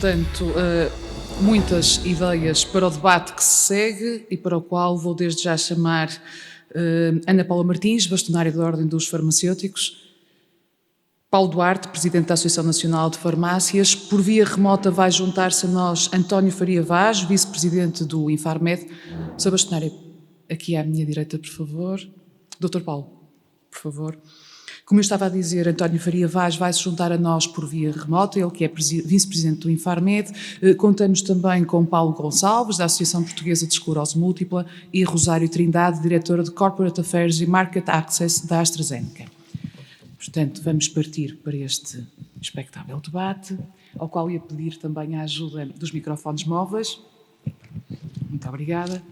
portanto, muitas ideias para o debate que se segue e para o qual vou desde já chamar Ana Paula Martins, bastonária da Ordem dos Farmacêuticos, Paulo Duarte, presidente da Associação Nacional de Farmácias. Por via remota vai juntar-se a nós António Faria Vaz, vice-presidente do Infarmed. Sra. Bastonária, aqui à minha direita, por favor. Dr. Paulo, por favor. Como eu estava a dizer, António Faria Vaz vai se juntar a nós por via remota, ele que é vice-presidente do Infarmed. Contamos também com Paulo Gonçalves, da Associação Portuguesa de Esclerose Múltipla, e Rosário Trindade, diretora de Corporate Affairs e Market Access da AstraZeneca. Portanto, vamos partir para este expectável debate, ao qual ia pedir também a ajuda dos microfones móveis. Muito obrigada.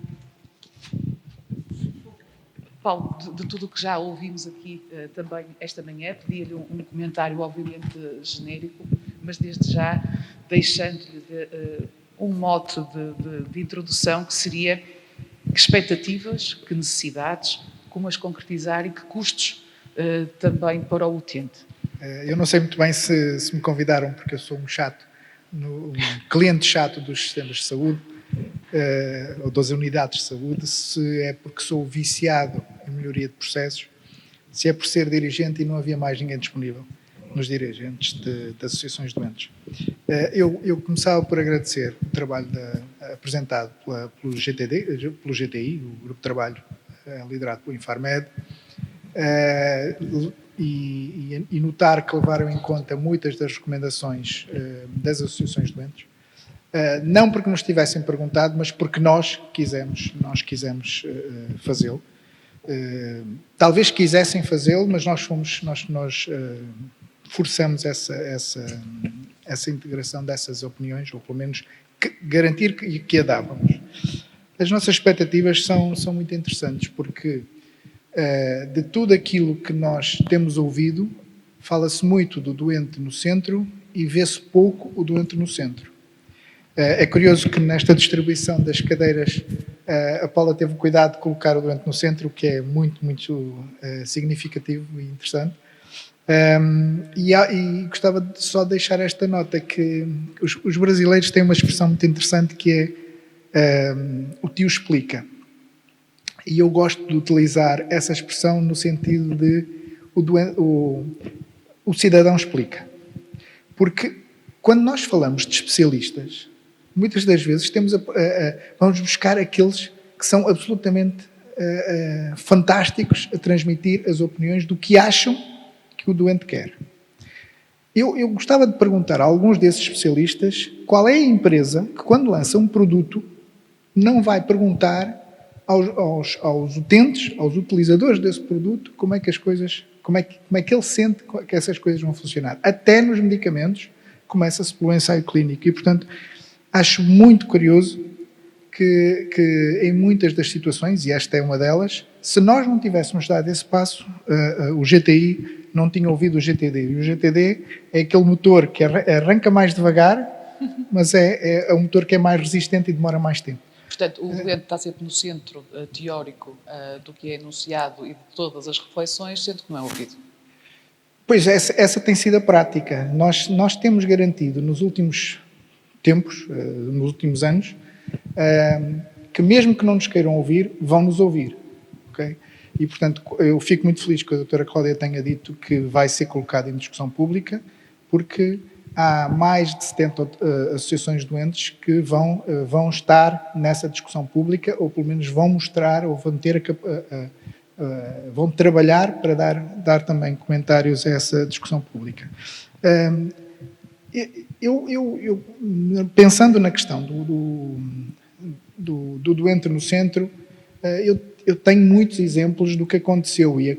Paulo, de tudo o que já ouvimos aqui também esta manhã, pedia-lhe um comentário obviamente genérico, mas desde já deixando-lhe um mote de introdução que seria que expectativas, que necessidades, como as concretizar e que custos também para o utente. Eu não sei muito bem se me convidaram, porque eu sou um chato, um cliente chato dos sistemas de saúde, ou das unidades de saúde, se é porque sou viciado em melhoria de processos, se é por ser dirigente e não havia mais ninguém disponível nos dirigentes de associações de doentes. Eu começava por agradecer o trabalho apresentado pelo GTI, o Grupo de Trabalho liderado pelo Infarmed, e notar que levaram em conta muitas das recomendações das associações de doentes. Não porque nos tivessem perguntado, mas porque nós quisemos fazê-lo. Talvez quisessem fazê-lo, mas nós forçamos essa integração dessas opiniões, ou pelo menos garantir que a dávamos. As nossas expectativas são muito interessantes, porque de tudo aquilo que nós temos ouvido, fala-se muito do doente no centro e vê-se pouco o doente no centro. É curioso que nesta distribuição das cadeiras a Paula teve o cuidado de colocar o doente no centro, o que é muito significativo e interessante. E gostava de só deixar esta nota, que os brasileiros têm uma expressão muito interessante que é o tio explica. E eu gosto de utilizar essa expressão no sentido de o cidadão explica. Porque quando nós falamos de especialistas, muitas das vezes vamos buscar aqueles que são absolutamente fantásticos a transmitir as opiniões do que acham que o doente quer. Eu gostava de perguntar a alguns desses especialistas qual é a empresa que, quando lança um produto, não vai perguntar aos utentes, aos utilizadores desse produto, como é que ele sente que essas coisas vão funcionar. Até nos medicamentos começa-se pelo ensaio clínico. E, portanto, acho muito curioso que em muitas das situações, e esta é uma delas, se nós não tivéssemos dado esse passo, o GTI não tinha ouvido o GTD. E o GTD é aquele motor que arranca mais devagar, mas é um motor que é mais resistente e demora mais tempo. Portanto, o doente está sempre no centro teórico do que é enunciado e de todas as reflexões, sendo que não é ouvido. Pois, essa tem sido a prática. Nós temos garantido nos últimos tempos, nos últimos anos, que mesmo que não nos queiram ouvir, vão nos ouvir. Okay? E, portanto, eu fico muito feliz que a doutora Cláudia tenha dito que vai ser colocado em discussão pública, porque há mais de 70 associações de doentes que vão estar nessa discussão pública, ou pelo menos vão mostrar, ou vão trabalhar para dar também comentários a essa discussão pública. Eu pensando na questão do doente no centro, eu tenho muitos exemplos do que aconteceu, e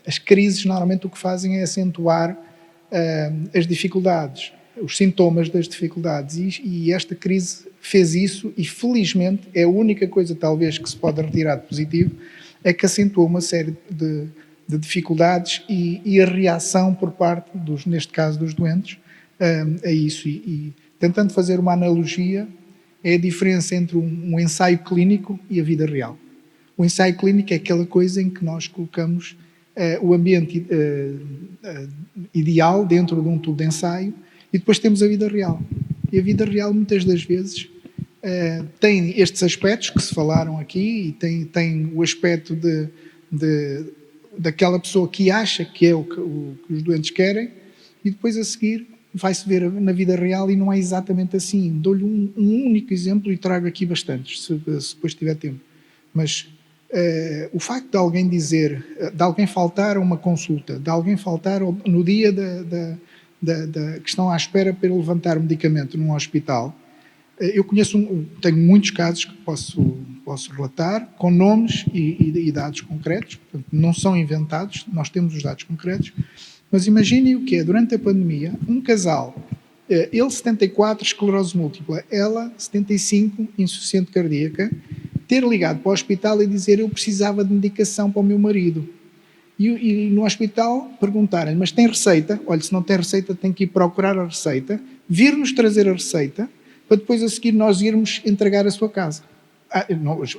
as crises normalmente o que fazem é acentuar as dificuldades, os sintomas das dificuldades, e esta crise fez isso, e felizmente é a única coisa talvez que se pode retirar de positivo, é que acentuou uma série de dificuldades e a reação por parte, neste caso dos doentes, a isso. E tentando fazer uma analogia, é a diferença entre um ensaio clínico e a vida real. O ensaio clínico é aquela coisa em que nós colocamos o ambiente ideal dentro de um tubo de ensaio E depois temos a vida real. E a vida real, muitas das vezes, tem estes aspectos que se falaram aqui e tem o aspecto daquela pessoa que acha que é o que os doentes querem e depois a seguir vai-se ver na vida real e não é exatamente assim. Dou-lhe um único exemplo e trago aqui bastantes, se depois tiver tempo. Mas o facto de alguém dizer, de alguém faltar a uma consulta, de alguém faltar no dia que estão à espera para levantar um medicamento num hospital, eu tenho muitos casos que posso relatar, com nomes e dados concretos, portanto, não são inventados, nós temos os dados concretos, mas imaginem o que é, durante a pandemia, um casal, ele 74, esclerose múltipla, ela 75, insuficiente cardíaca, ter ligado para o hospital e dizer eu precisava de medicação para o meu marido. E no hospital perguntarem, mas tem receita? Olha, se não tem receita tem que ir procurar a receita, vir-nos trazer a receita, para depois a seguir nós irmos entregar a sua casa.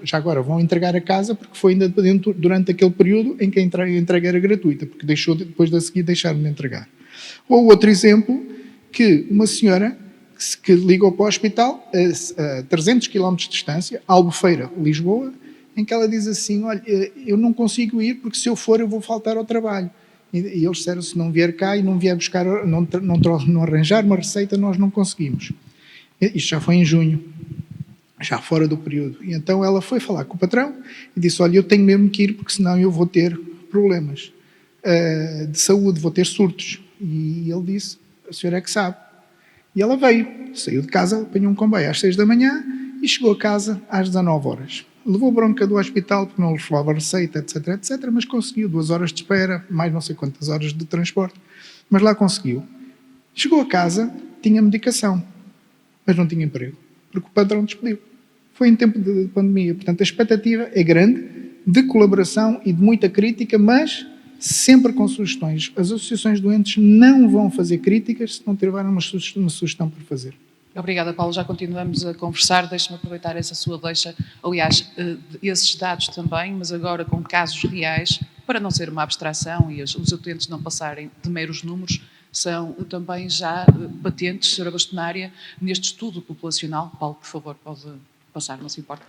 Já agora vão entregar a casa porque foi ainda durante aquele período em que a entrega era gratuita, porque depois a seguir deixaram de entregar. Ou outro exemplo, que uma senhora que ligou para o hospital a 300 km de distância, Albufeira, Lisboa, em que ela diz assim, olha, eu não consigo ir porque se eu for eu vou faltar ao trabalho. E eles disseram, se não vier cá e não vier buscar, não arranjar uma receita, nós não conseguimos. Isto já foi em junho, já fora do período. E então ela foi falar com o patrão e disse, olha, eu tenho mesmo que ir porque senão eu vou ter problemas de saúde, vou ter surtos. E ele disse, a senhora é que sabe. E ela veio, saiu de casa, apanhou um comboio às 6 da manhã e chegou a casa às 19 horas. Levou bronca do hospital porque não lhe levava receita, etc, etc, mas conseguiu 2 horas de espera, mais não sei quantas horas de transporte, mas lá conseguiu. Chegou a casa, tinha medicação, mas não tinha emprego, porque o patrão despediu. Foi em tempo de pandemia, portanto a expectativa é grande, de colaboração e de muita crítica, mas sempre com sugestões. As associações de doentes não vão fazer críticas se não tiverem uma sugestão para fazer. Obrigada, Paulo. Já continuamos a conversar. Deixe-me aproveitar essa sua deixa. Aliás, esses dados também, mas agora com casos reais, para não ser uma abstração e os utentes não passarem de meros números, são também já patentes, Sra. Bastonária, neste estudo populacional. Paulo, por favor, pode passar, não se importa.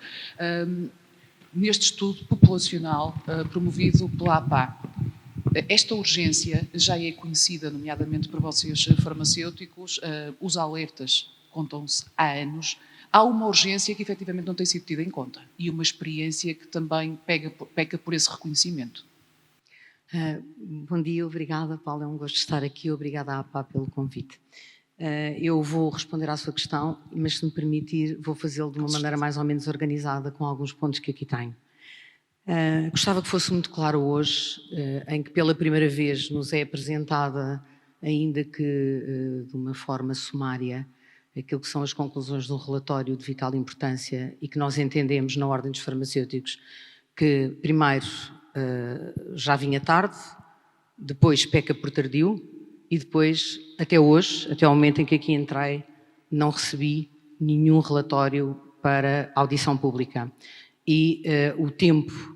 Neste estudo populacional promovido pela APA. Esta urgência já é conhecida, nomeadamente por vocês farmacêuticos, os alertas contam-se há anos. Há uma urgência que efetivamente não tem sido tida em conta e uma experiência que também peca por esse reconhecimento. Bom dia, obrigada, Paulo, é um gosto estar aqui, obrigada à APA pelo convite. Eu vou responder à sua questão, mas se me permitir vou fazê-lo de uma maneira mais ou menos organizada com alguns pontos que aqui tenho. Gostava que fosse muito claro hoje, em que pela primeira vez nos é apresentada, ainda que de uma forma sumária, aquilo que são as conclusões de um relatório de vital importância e que nós entendemos na Ordem dos Farmacêuticos que, primeiro, já vinha tarde, depois peca por tardio e depois, até hoje, até ao momento em que aqui entrei, não recebi nenhum relatório para audição pública. E o tempo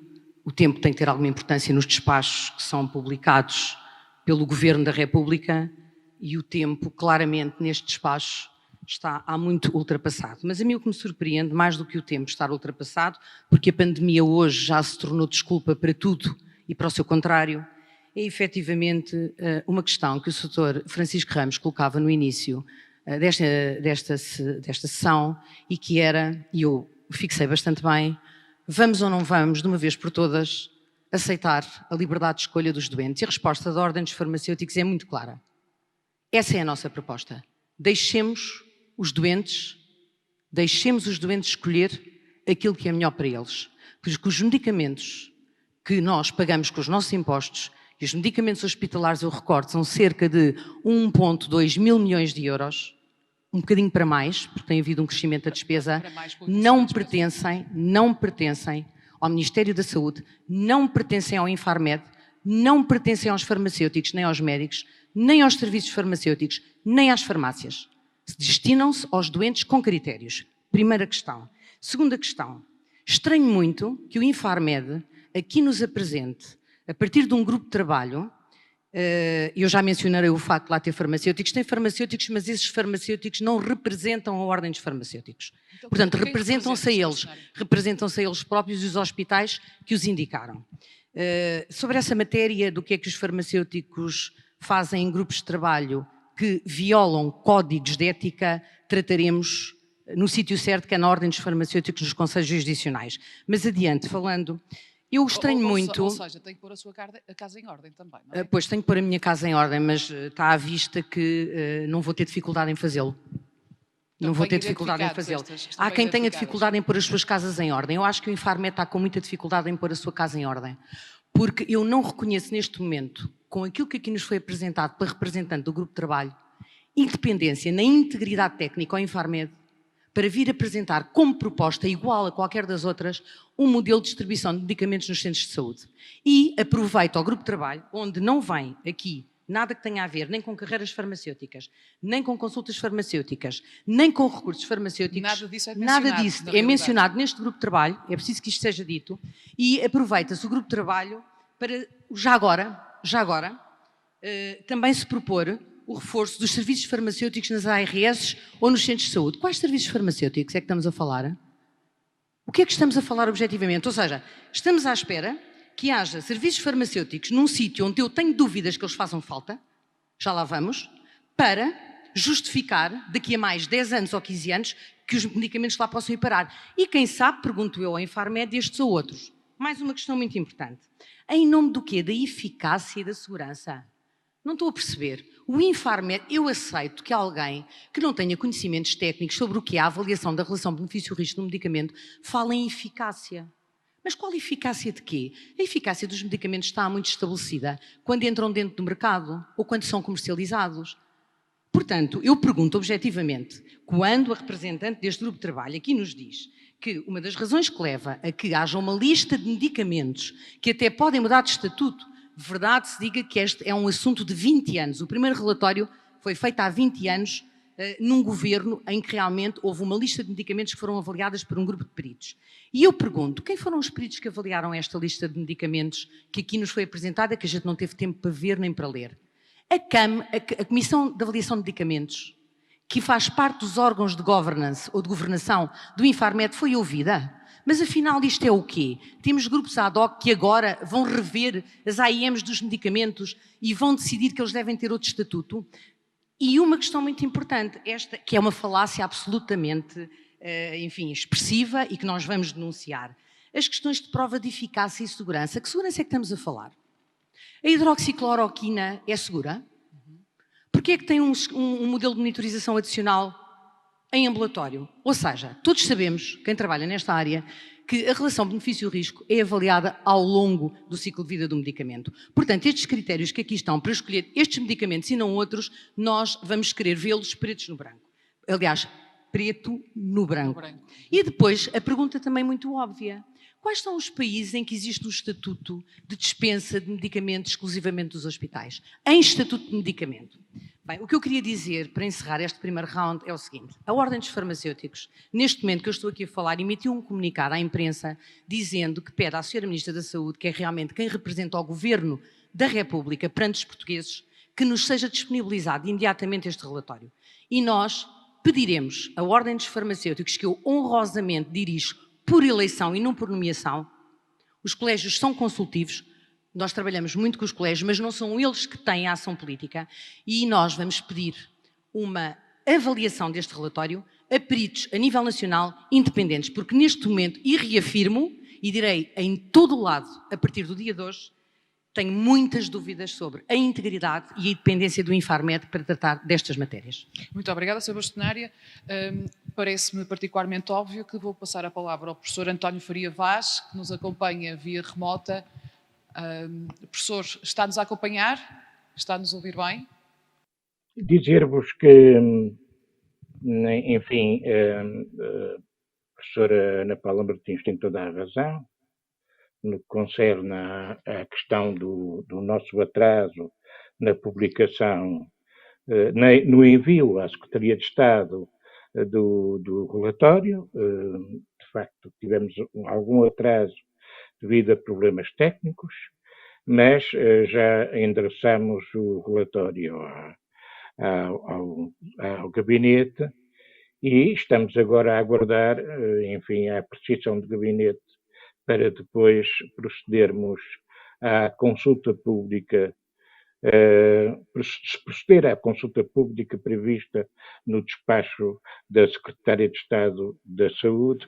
tem que ter alguma importância nos despachos que são publicados pelo Governo da República e o tempo, claramente, neste despacho está há muito ultrapassado. Mas a mim o que me surpreende, mais do que o tempo estar ultrapassado, porque a pandemia hoje já se tornou desculpa para tudo e para o seu contrário, é efetivamente uma questão que o Sr. Francisco Ramos colocava no início desta sessão e que era, e eu fixei bastante bem, vamos ou não vamos, de uma vez por todas, aceitar a liberdade de escolha dos doentes? E a resposta da Ordem dos Farmacêuticos é muito clara. Essa é a nossa proposta. Deixemos os doentes escolher aquilo que é melhor para eles. Porque os medicamentos que nós pagamos com os nossos impostos e os medicamentos hospitalares, eu recordo, são cerca de 1,2 mil milhões de euros, um bocadinho para mais, porque tem havido um crescimento da despesa, não pertencem ao Ministério da Saúde, não pertencem ao Infarmed, não pertencem aos farmacêuticos, nem aos médicos, nem aos serviços farmacêuticos, nem às farmácias. Destinam-se aos doentes com critérios. Primeira questão. Segunda questão. Estranho muito que o Infarmed aqui nos apresente, a partir de um grupo de trabalho, Eu já mencionei o facto de lá ter farmacêuticos. Tem farmacêuticos, mas esses farmacêuticos não representam a ordem dos farmacêuticos. Então, Portanto, quem representam-se a representa, eles. Sra. Senhora? Representam-se a eles próprios e os hospitais que os indicaram. Sobre essa matéria do que é que os farmacêuticos fazem em grupos de trabalho que violam códigos de ética, trataremos no sítio certo, que é na ordem dos farmacêuticos nos conselhos jurisdicionais. Mas adiante, falando... Eu estranho muito... Ou seja, tem que pôr a casa em ordem também, não é? Pois, tenho que pôr a minha casa em ordem, mas está à vista que não vou ter dificuldade em fazê-lo. Não vou ter dificuldade em fazê-lo. Há quem tenha dificuldade em pôr as suas casas em ordem. Eu acho que o Infarmed está com muita dificuldade em pôr a sua casa em ordem. Porque eu não reconheço neste momento, com aquilo que aqui nos foi apresentado pela representante do grupo de trabalho, independência na integridade técnica ao Infarmed para vir apresentar como proposta, igual a qualquer das outras, um modelo de distribuição de medicamentos nos centros de saúde. E aproveito ao grupo de trabalho, onde não vem aqui nada que tenha a ver nem com carreiras farmacêuticas, nem com consultas farmacêuticas, nem com recursos farmacêuticos. Nada disso É mencionado neste grupo de trabalho, é preciso que isto seja dito, e aproveita-se o grupo de trabalho para, já agora, também se propor o reforço dos serviços farmacêuticos nas ARS ou nos centros de saúde. Quais serviços farmacêuticos é que estamos a falar? O que é que estamos a falar objetivamente? Ou seja, estamos à espera que haja serviços farmacêuticos num sítio onde eu tenho dúvidas que eles façam falta, já lá vamos, para justificar, daqui a mais 10 anos ou 15 anos, que os medicamentos lá possam ir parar. E quem sabe, pergunto eu, ao Infarmed, estes ou outros. Mais uma questão muito importante. Em nome do quê? Da eficácia e da segurança. Não estou a perceber. O Infarmed, eu aceito que alguém que não tenha conhecimentos técnicos sobre o que é a avaliação da relação benefício-risco do medicamento fale em eficácia. Mas qual eficácia de quê? A eficácia dos medicamentos está muito estabelecida quando entram dentro do mercado ou quando são comercializados. Portanto, eu pergunto objetivamente, quando a representante deste grupo de trabalho aqui nos diz que uma das razões que leva a que haja uma lista de medicamentos que até podem mudar de estatuto, de verdade se diga que este é um assunto de 20 anos. O primeiro relatório foi feito há 20 anos num governo em que realmente houve uma lista de medicamentos que foram avaliadas por um grupo de peritos. E eu pergunto, quem foram os peritos que avaliaram esta lista de medicamentos que aqui nos foi apresentada, que a gente não teve tempo para ver nem para ler? A CAM, a Comissão de Avaliação de Medicamentos, que faz parte dos órgãos de governance ou de governação do Infarmed, foi ouvida? Mas afinal isto é o quê? Temos grupos ad hoc que agora vão rever as AIMs dos medicamentos e vão decidir que eles devem ter outro estatuto? E uma questão muito importante, esta, que é uma falácia absolutamente, expressiva e que nós vamos denunciar. As questões de prova de eficácia e segurança. Que segurança é que estamos a falar? A hidroxicloroquina é segura? Porquê é que tem um modelo de monitorização adicional em ambulatório? Ou seja, todos sabemos, quem trabalha nesta área, que a relação benefício-risco é avaliada ao longo do ciclo de vida do medicamento. Portanto, estes critérios que aqui estão para escolher estes medicamentos e não outros, nós vamos querer vê-los pretos no branco. Aliás, preto no branco. E depois, a pergunta também muito óbvia. Quais são os países em que existe um estatuto de dispensa de medicamentos exclusivamente dos hospitais? Em estatuto de medicamento. Bem, o que eu queria dizer, para encerrar este primeiro round, é o seguinte. A Ordem dos Farmacêuticos, neste momento que eu estou aqui a falar, emitiu um comunicado à imprensa dizendo que pede à Sra. Ministra da Saúde, que é realmente quem representa o Governo da República perante os portugueses, que nos seja disponibilizado imediatamente este relatório. E nós pediremos à Ordem dos Farmacêuticos, que eu honrosamente dirijo por eleição e não por nomeação. Os colégios são consultivos, nós trabalhamos muito com os colégios, mas não são eles que têm a ação política e nós vamos pedir uma avaliação deste relatório a peritos a nível nacional independentes, porque neste momento, e reafirmo, e direi em todo o lado, a partir do dia de hoje, tenho muitas dúvidas sobre a integridade e a independência do Infarmed para tratar destas matérias. Muito obrigada, Sra. Bastonária. Parece-me particularmente óbvio que vou passar a palavra ao professor António Faria Vaz, que nos acompanha via remota. Professor, está-nos a acompanhar? Está-nos a ouvir bem? Dizer-vos que, enfim, a professora Ana Paula Martins tem toda a razão no que concerne à questão do nosso atraso na publicação, no envio à Secretaria de Estado do relatório. De facto, tivemos algum atraso devido a problemas técnicos, mas já endereçamos o relatório ao gabinete e estamos agora a aguardar, enfim, a apreciação do gabinete para depois procedermos à consulta pública, proceder à consulta pública prevista no despacho da Secretária de Estado da Saúde,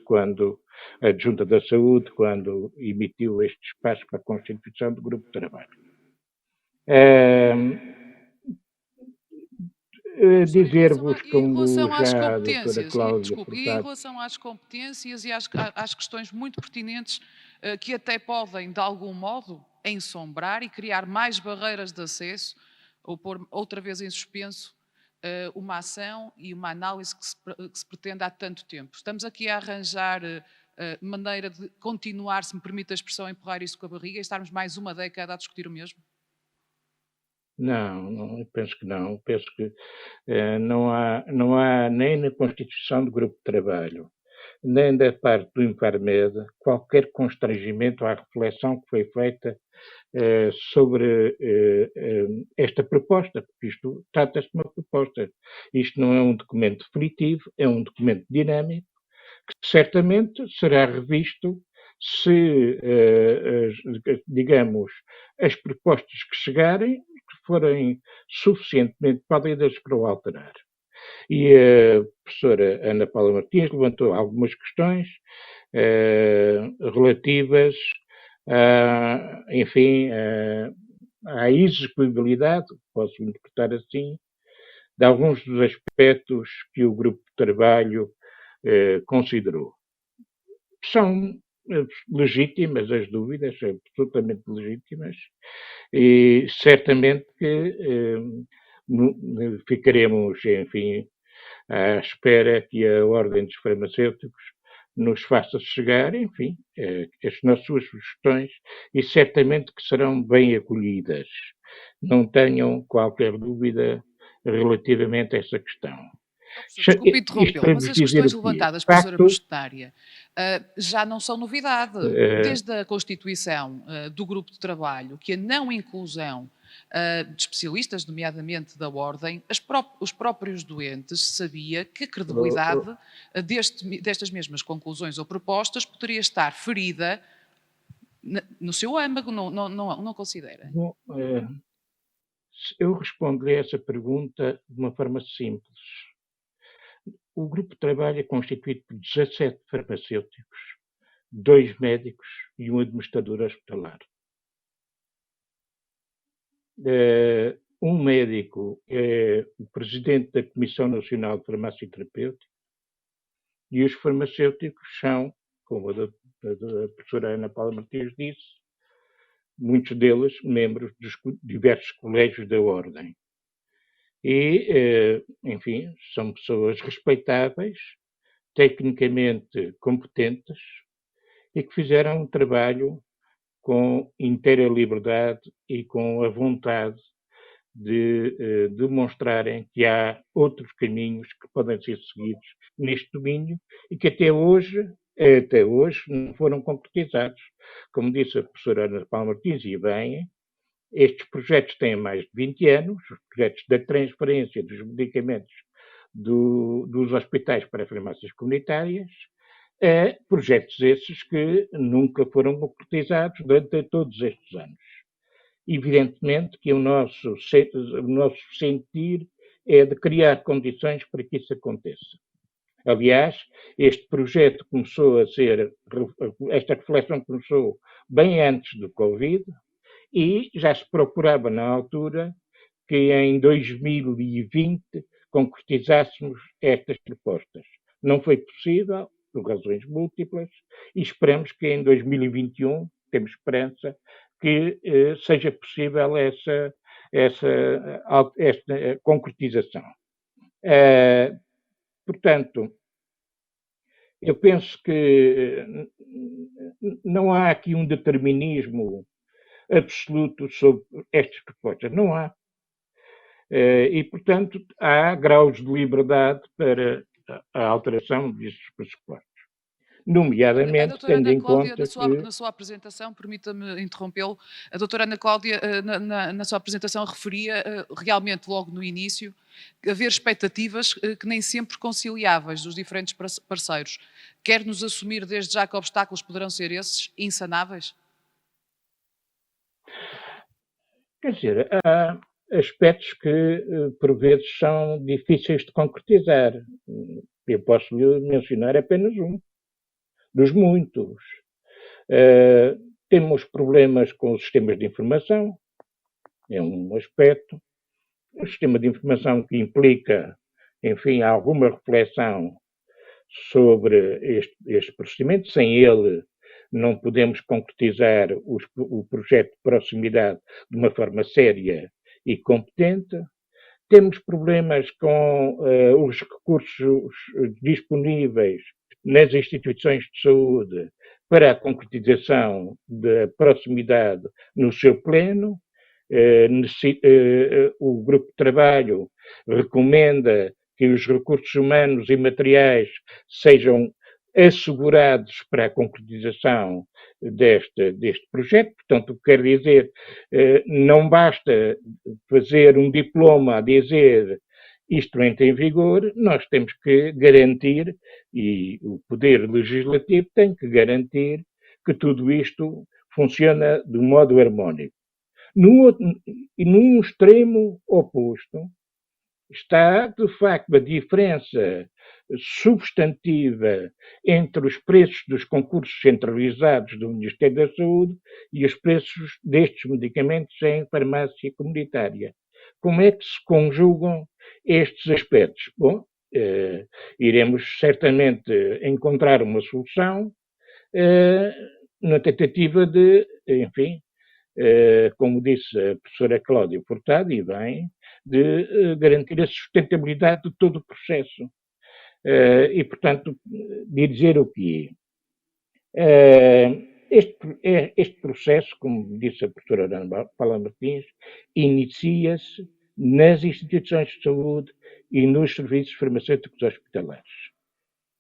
adjunta da Saúde, quando emitiu este despacho para a constituição do grupo de trabalho. Dizer-vos, como já a doutora Cláudia Furtado... E em relação às competências e às questões muito pertinentes que até podem, de algum modo, ensombrar e criar mais barreiras de acesso ou pôr outra vez em suspenso uma ação e uma análise que se pretende há tanto tempo. Estamos aqui a arranjar maneira de continuar, se me permite a expressão, a empurrar isso com a barriga e estarmos mais uma década a discutir o mesmo? Não, penso que não. Penso que não há nem na constituição do grupo de trabalho, nem da parte do Infarmed, qualquer constrangimento à reflexão que foi feita sobre esta proposta, porque isto trata-se de uma proposta. Isto não é um documento definitivo, é um documento dinâmico, que certamente será revisto se, digamos, as propostas que chegarem forem suficientemente válidas para o alterar. E a professora Ana Paula Martins levantou algumas questões relativas, enfim, à execuibilidade, posso interpretar assim, de alguns dos aspectos que o grupo de trabalho considerou. São legítimas as dúvidas, absolutamente legítimas, e certamente que ficaremos, enfim, à espera que a Ordem dos Farmacêuticos nos faça chegar, enfim, nas suas sugestões e certamente que serão bem acolhidas. Não tenham qualquer dúvida relativamente a essa questão. Desculpe interrompê-lo, mas as questões levantadas pela professora bastonária já não são novidade. Desde a constituição do grupo de trabalho, que a não inclusão de especialistas, nomeadamente da Ordem, os próprios doentes sabia que a credibilidade destas mesmas conclusões ou propostas poderia estar ferida no seu âmago, não considera? Bom, eu respondo-lhe a essa pergunta de uma forma simples. O grupo de trabalho é constituído por 17 farmacêuticos, 2 médicos e um administrador hospitalar. Um médico é o presidente da Comissão Nacional de Farmácia Terapêutica e os farmacêuticos são, como a professora Ana Paula Martins disse, muitos deles membros dos diversos colégios da Ordem. E, enfim, são pessoas respeitáveis, tecnicamente competentes e que fizeram um trabalho com inteira liberdade e com a vontade de demonstrarem que há outros caminhos que podem ser seguidos neste domínio e que até hoje não foram concretizados. Como disse a professora Ana Paula Martins, e bem, estes projetos têm mais de 20 anos, os projetos da transferência dos medicamentos dos hospitais para farmácias comunitárias, projetos esses que nunca foram concretizados durante todos estes anos. Evidentemente que o nosso sentir é de criar condições para que isso aconteça. Aliás, este projeto esta reflexão começou bem antes do Covid, e já se procurava na altura que em 2020 concretizássemos estas propostas. Não foi possível, por razões múltiplas, e esperamos que em 2021, temos esperança, que seja possível esta concretização. Portanto, eu penso que não há aqui um determinismo absoluto sobre estas propostas. Não há. E, portanto, há graus de liberdade para a alteração destes pressupostos. A nomeadamente doutora tendo Ana em Cláudia, conta na sua apresentação, permita-me interrompê-lo, a doutora Ana Cláudia, na sua apresentação, referia realmente logo no início haver expectativas que nem sempre conciliáveis dos diferentes parceiros. Quer-nos assumir desde já que obstáculos poderão ser esses insanáveis? quer dizer, há aspectos que, por vezes, são difíceis de concretizar. Eu posso lhe mencionar apenas um, dos muitos. Temos problemas com os sistemas de informação, é um aspecto. Um sistema de informação que implica, enfim, alguma reflexão sobre este procedimento. Sem ele, não podemos concretizar o projeto de proximidade de uma forma séria e competente. Temos problemas com os recursos disponíveis nas instituições de saúde para a concretização da proximidade no seu pleno. O grupo de trabalho recomenda que os recursos humanos e materiais sejam assegurados para a concretização deste projeto. Portanto, o que quer dizer, não basta fazer um diploma a dizer isto entra em vigor, nós temos que garantir, e o Poder Legislativo tem que garantir, que tudo isto funciona de um modo harmónico. Num extremo oposto, está, de facto, a diferença substantiva entre os preços dos concursos centralizados do Ministério da Saúde e os preços destes medicamentos em farmácia comunitária. Como é que se conjugam estes aspectos? Bom, iremos certamente encontrar uma solução na tentativa de, enfim, como disse a professora Cláudia Furtado, e bem, de garantir a sustentabilidade de todo o processo. E, portanto, de dizer o quê? Este processo, como disse a professora Ana Paula Martins, inicia-se nas instituições de saúde e nos serviços farmacêuticos hospitalares.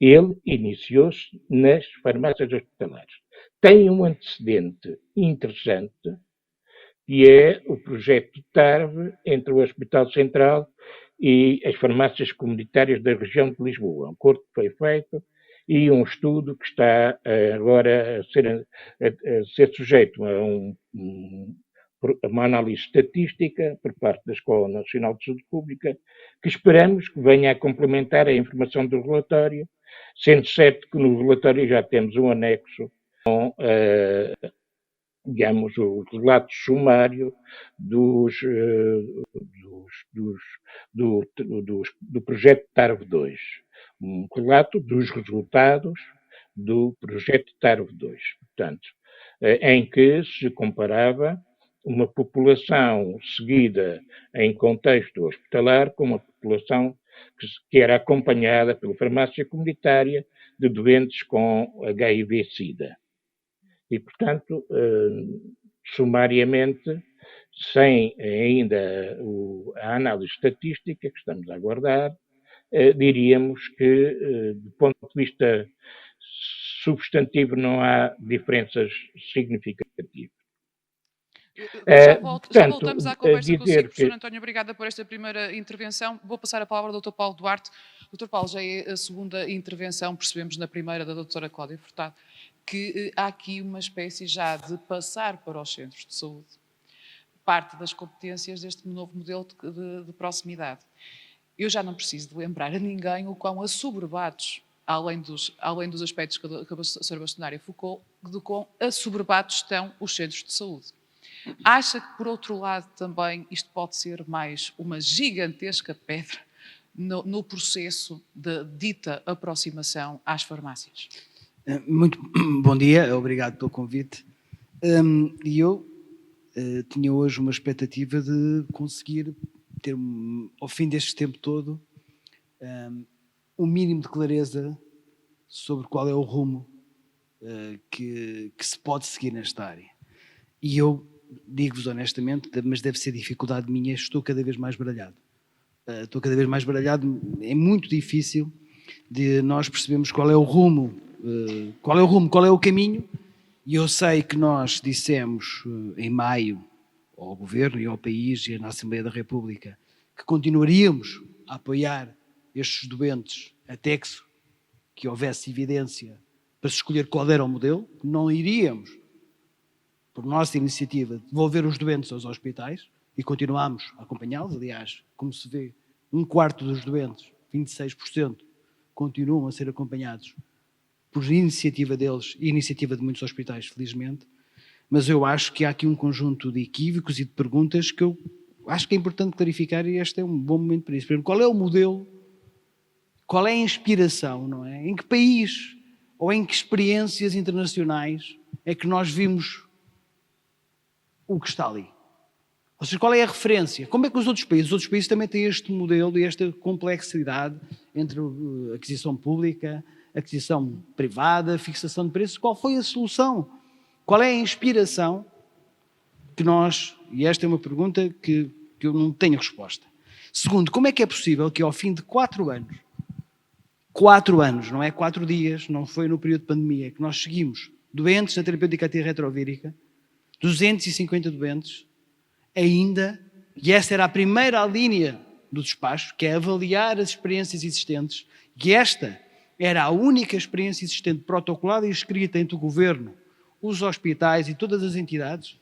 Ele iniciou-se nas farmácias hospitalares. Tem um antecedente interessante, que é o projeto de TARV entre o Hospital Central e as farmácias comunitárias da região de Lisboa. Um acordo que foi feito e um estudo que está agora a ser sujeito a uma análise estatística por parte da Escola Nacional de Saúde Pública, que esperamos que venha a complementar a informação do relatório, sendo certo que no relatório já temos um anexo com, digamos, o relato sumário do projeto TARV-2. Um relato dos resultados do projeto TARV-2. Portanto, em que se comparava uma população seguida em contexto hospitalar com uma população que era acompanhada pela farmácia comunitária de doentes com HIV-Sida. E, portanto, sumariamente, sem ainda a análise estatística que estamos a aguardar, diríamos que, do ponto de vista substantivo, não há diferenças significativas. Já voltamos à conversa consigo, professor António, obrigada por esta primeira intervenção. Vou passar a palavra ao Dr. Paulo Duarte. Dr. Paulo, já é a segunda intervenção, percebemos na primeira da doutora Cláudia Furtado, que há aqui uma espécie já de passar para os centros de saúde parte das competências deste novo modelo de proximidade. Eu já não preciso de lembrar a ninguém o quão assoberbados, além dos aspectos que a professora Bastonária focou, de quão assoberbados estão os centros de saúde. Acha que, por outro lado, também isto pode ser mais uma gigantesca pedra no processo de dita aproximação às farmácias? Muito bom dia, obrigado pelo convite. E eu tinha hoje uma expectativa de conseguir ter, ao fim deste tempo todo, um mínimo de clareza sobre qual é o rumo que se pode seguir nesta área. E eu digo-vos honestamente, mas deve ser dificuldade minha, estou cada vez mais baralhado. É muito difícil de nós percebermos qual é o rumo qual é o rumo, qual é o caminho. E eu sei que nós dissemos em maio ao Governo e ao país e na Assembleia da República que continuaríamos a apoiar estes doentes até que houvesse evidência para se escolher qual era o modelo. Não iríamos, por nossa iniciativa, devolver os doentes aos hospitais e continuamos a acompanhá-los. Aliás, como se vê, 1/4 dos doentes, 26%, continuam a ser acompanhados por iniciativa deles e iniciativa de muitos hospitais, felizmente. Mas eu acho que há aqui um conjunto de equívocos e de perguntas que eu acho que é importante clarificar, e este é um bom momento para isso. Primeiro, qual é o modelo? Qual é a inspiração, não é? Em que país ou em que experiências internacionais é que nós vimos o que está ali? Ou seja, qual é a referência? Como é que os outros países? Os outros países também têm este modelo e esta complexidade entre aquisição pública, aquisição privada, fixação de preços. Qual foi a solução? Qual é a inspiração que nós... E esta é uma pergunta que eu não tenho resposta. Segundo, como é que é possível que ao fim de 4 anos, 4 anos, não é 4 dias, não foi no período de pandemia, que nós seguimos doentes na terapêutica antirretrovírica, 250 doentes, ainda, e essa era a primeira linha do despacho, que é avaliar as experiências existentes, e esta era a única experiência existente protocolada e escrita entre o Governo, os hospitais e todas as entidades,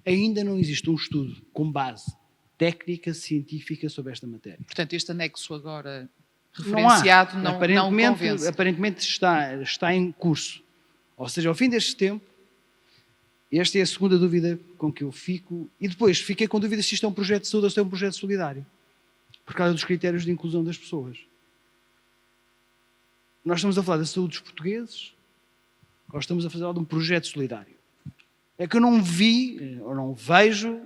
ainda não existe um estudo com base técnica, científica sobre esta matéria. Portanto, este anexo agora referenciado não convence. Aparentemente está em curso. Ou seja, ao fim deste tempo, esta é a segunda dúvida com que eu fico. E depois fiquei com dúvida se isto é um projeto de saúde ou se é um projeto solidário, por causa dos critérios de inclusão das pessoas. Nós estamos a falar da saúde dos portugueses ou estamos a falar de um projeto solidário? É que eu não vi, ou não vejo,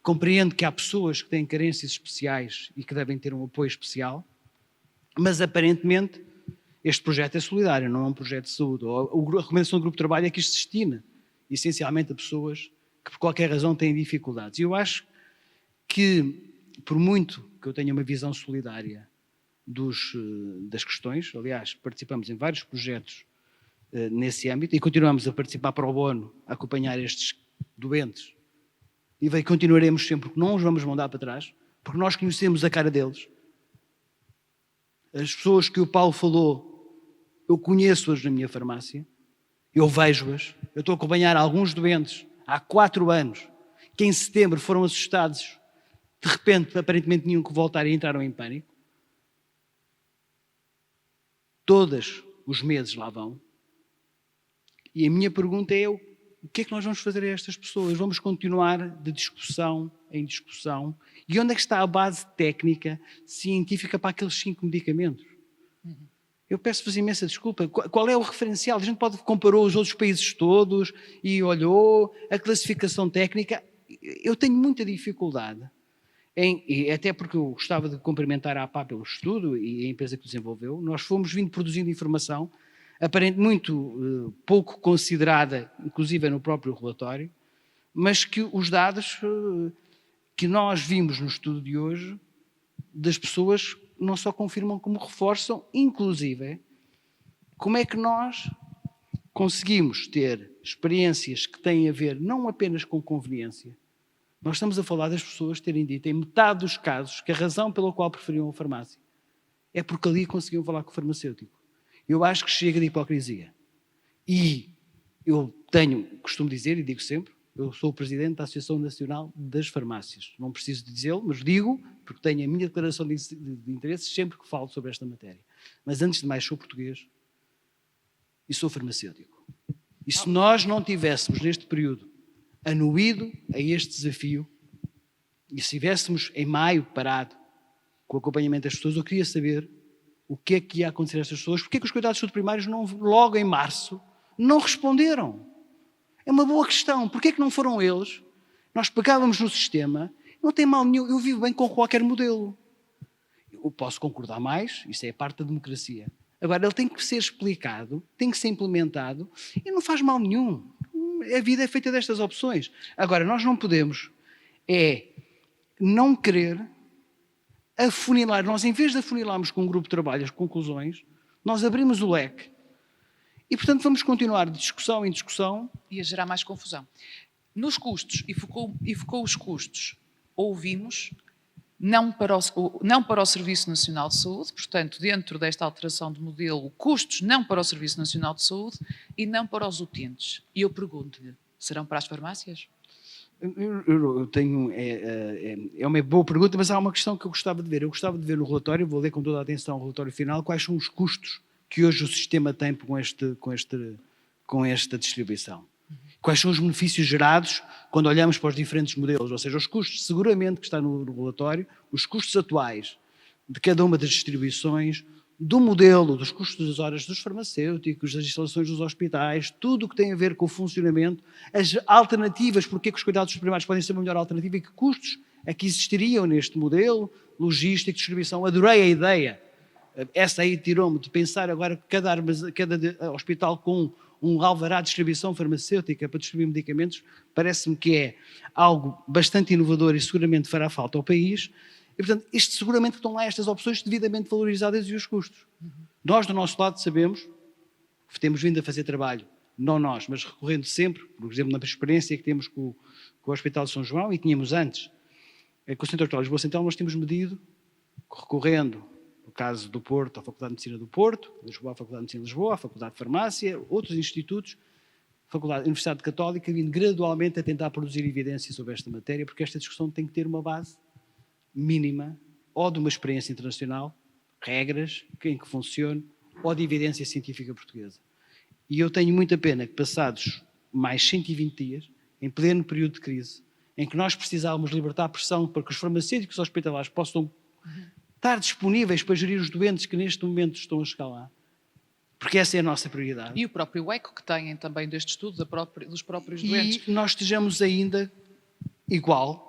compreendo que há pessoas que têm carências especiais e que devem ter um apoio especial, mas aparentemente este projeto é solidário, não é um projeto de saúde. A recomendação do grupo de trabalho é que isto se destina essencialmente a pessoas que por qualquer razão têm dificuldades. E eu acho que, por muito que eu tenha uma visão solidária das questões, aliás, participamos em vários projetos nesse âmbito e continuamos a participar pro bono, a acompanhar estes doentes e continuaremos sempre, porque não os vamos mandar para trás, porque nós conhecemos a cara deles. As pessoas que o Paulo falou, eu conheço-as na minha farmácia, eu vejo-as, eu estou a acompanhar alguns doentes há 4 anos, que em setembro foram assustados, de repente, aparentemente tinham que voltar e entraram em pânico. Todos os meses lá vão. E a minha pergunta é, o que é que nós vamos fazer a estas pessoas? Vamos continuar de discussão em discussão? E onde é que está a base técnica, científica para aqueles 5 medicamentos? Eu peço-vos imensa desculpa. Qual é o referencial? A gente comparou os outros países todos e olhou a classificação técnica. Eu tenho muita dificuldade, e até porque eu gostava de cumprimentar a APA pelo estudo e a empresa que o desenvolveu. Nós fomos vindo produzindo informação, aparentemente muito pouco considerada, inclusive no próprio relatório, mas que os dados que nós vimos no estudo de hoje, das pessoas, não só confirmam como reforçam, inclusive, como é que nós conseguimos ter experiências que têm a ver não apenas com conveniência. Nós estamos a falar das pessoas terem dito, em metade dos casos, que a razão pela qual preferiam a farmácia é porque ali conseguiam falar com o farmacêutico. Eu acho que chega de hipocrisia. E eu costumo dizer, e digo sempre, eu sou o presidente da Associação Nacional das Farmácias. Não preciso de dizê-lo, mas digo, porque tenho a minha declaração de interesses sempre que falo sobre esta matéria. Mas antes de mais, sou português e sou farmacêutico. E se nós não tivéssemos, neste período, anuído a este desafio, e se estivéssemos em maio parado com o acompanhamento das pessoas, eu queria saber o que é que ia acontecer a estas pessoas, porque é que os cuidados de saúde primários logo em março não responderam. É uma boa questão. Porquê é que não foram eles? Nós pegávamos no sistema, não tem mal nenhum, eu vivo bem com qualquer modelo. Eu posso concordar mais, isso é parte da democracia. Agora, ele tem que ser explicado, tem que ser implementado e não faz mal nenhum. A vida é feita destas opções. Agora, nós não podemos não querer afunilar. Nós, em vez de afunilarmos com um grupo de trabalho as conclusões, nós abrimos o leque E, portanto, vamos continuar de discussão em discussão. Ia gerar mais confusão. Nos custos, e focou os custos, ouvimos, não para o Serviço Nacional de Saúde, portanto, dentro desta alteração de modelo, custos não para o Serviço Nacional de Saúde e não para os utentes. E eu pergunto-lhe, serão para as farmácias? Eu tenho, é uma boa pergunta, mas há uma questão que eu gostava de ver. Eu gostava de ver no relatório, vou ler com toda a atenção o relatório final, quais são os custos que hoje o sistema tem com esta distribuição. Quais são os benefícios gerados quando olhamos para os diferentes modelos, ou seja, os custos, seguramente que está no relatório, os custos atuais de cada uma das distribuições, do modelo, dos custos das horas dos farmacêuticos, das instalações dos hospitais, tudo o que tem a ver com o funcionamento, as alternativas, porque é que os cuidados primários podem ser uma melhor alternativa e que custos é que existiriam neste modelo, logística, distribuição. Adorei a ideia, essa aí tirou-me de pensar agora que cada hospital com um alvará de distribuição farmacêutica para distribuir medicamentos, parece-me que é algo bastante inovador e seguramente fará falta ao país. E, portanto, seguramente estão lá estas opções devidamente valorizadas e os custos. Nós, do nosso lado, sabemos que temos vindo a fazer trabalho, não nós, mas recorrendo sempre, por exemplo, na experiência que temos com o Hospital de São João, e tínhamos antes, com o Centro Hospitalar de Lisboa Central, nós temos medido, recorrendo, no caso do Porto, à Faculdade de Medicina do Porto, Lisboa, à Faculdade de Medicina de Lisboa, à Faculdade de Farmácia, outros institutos, Universidade Católica, vindo gradualmente a tentar produzir evidência sobre esta matéria, porque esta discussão tem que ter uma base mínima, ou de uma experiência internacional, regras, em que funcione, ou de evidência científica portuguesa. E eu tenho muita pena que, passados mais 120 dias, em pleno período de crise, em que nós precisávamos libertar pressão para que os farmacêuticos hospitalares possam estar disponíveis para gerir os doentes que neste momento estão a chegar lá, porque essa é a nossa prioridade. E o próprio eco que têm também deste estudo dos próprios doentes. E nós estejamos ainda igual,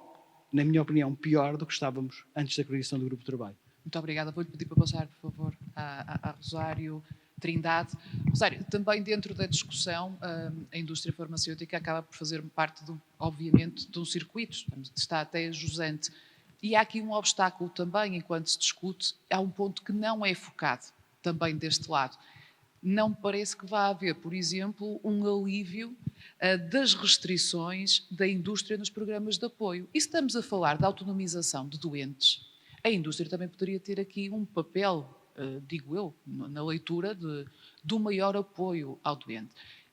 na minha opinião, pior do que estávamos antes da criação do grupo de trabalho. Muito obrigada. Vou-lhe pedir para passar, por favor, a Rosário Trindade. Rosário, também dentro da discussão, a indústria farmacêutica acaba por fazer parte, obviamente, de um circuito, está até jusante. E há aqui um obstáculo também, enquanto se discute, há um ponto que não é focado também deste lado. Não me parece que vá haver, por exemplo, um alívio das restrições da indústria nos programas de apoio. E se estamos a falar da autonomização de doentes, a indústria também poderia ter aqui um papel, digo eu, na leitura do maior apoio ao doente.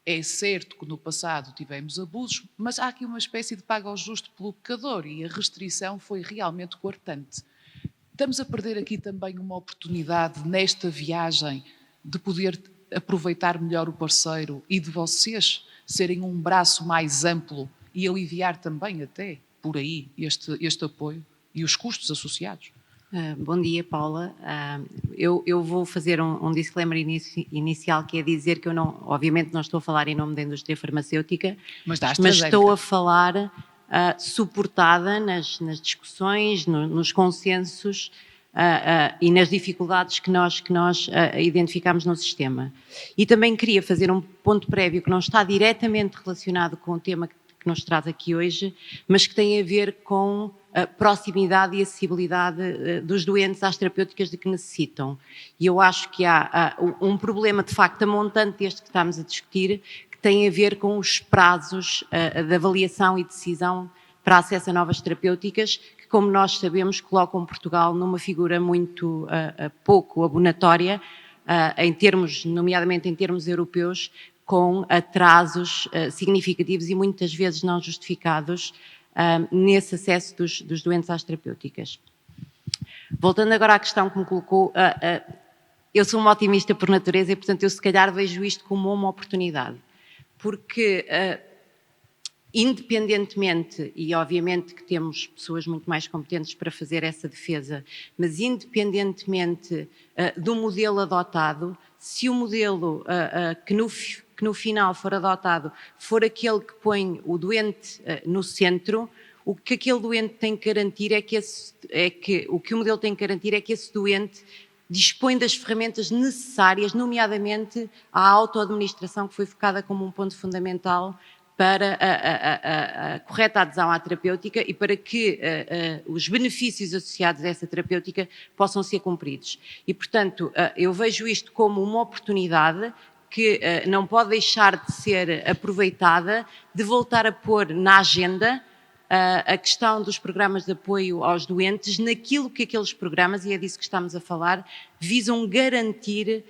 É certo que no passado tivemos abusos, mas há aqui uma espécie de paga ao justo pelo pecador e a restrição foi realmente coartante. Estamos a perder aqui também uma oportunidade nesta viagem de poder aproveitar melhor o parceiro e de vocês serem um braço mais amplo e aliviar também até por aí este apoio e os custos associados. Bom dia, Paula. Eu vou fazer um disclaimer inicial, que é dizer que eu obviamente não estou a falar em nome da indústria farmacêutica, mas estou a falar suportada nas discussões, nos consensos e nas dificuldades que nós identificamos no sistema. E também queria fazer um ponto prévio que não está diretamente relacionado com o tema que nos traz aqui hoje, mas que tem a ver com a proximidade e acessibilidade dos doentes às terapêuticas de que necessitam. E eu acho que há um problema, de facto, a montante deste que estamos a discutir, que tem a ver com os prazos de avaliação e decisão para acesso a novas terapêuticas, que, como nós sabemos, colocam Portugal numa figura muito pouco abonatória, nomeadamente em termos europeus, com atrasos significativos e muitas vezes não justificados nesse acesso dos doentes às terapêuticas. Voltando agora à questão que me colocou, eu sou uma otimista por natureza e, portanto, eu se calhar vejo isto como uma oportunidade, porque independentemente, e obviamente que temos pessoas muito mais competentes para fazer essa defesa, mas independentemente do modelo adotado, se o modelo que no final for adotado for aquele que põe o doente no centro, o que aquele doente tem que garantir o que o modelo tem que garantir é que esse doente dispõe das ferramentas necessárias, nomeadamente a autoadministração, que foi focada como um ponto fundamental para a correta adesão à terapêutica e para que os benefícios associados a essa terapêutica possam ser cumpridos. E, portanto, eu vejo isto como uma oportunidade que não pode deixar de ser aproveitada, de voltar a pôr na agenda a questão dos programas de apoio aos doentes, naquilo que aqueles programas, e é disso que estamos a falar, visam garantir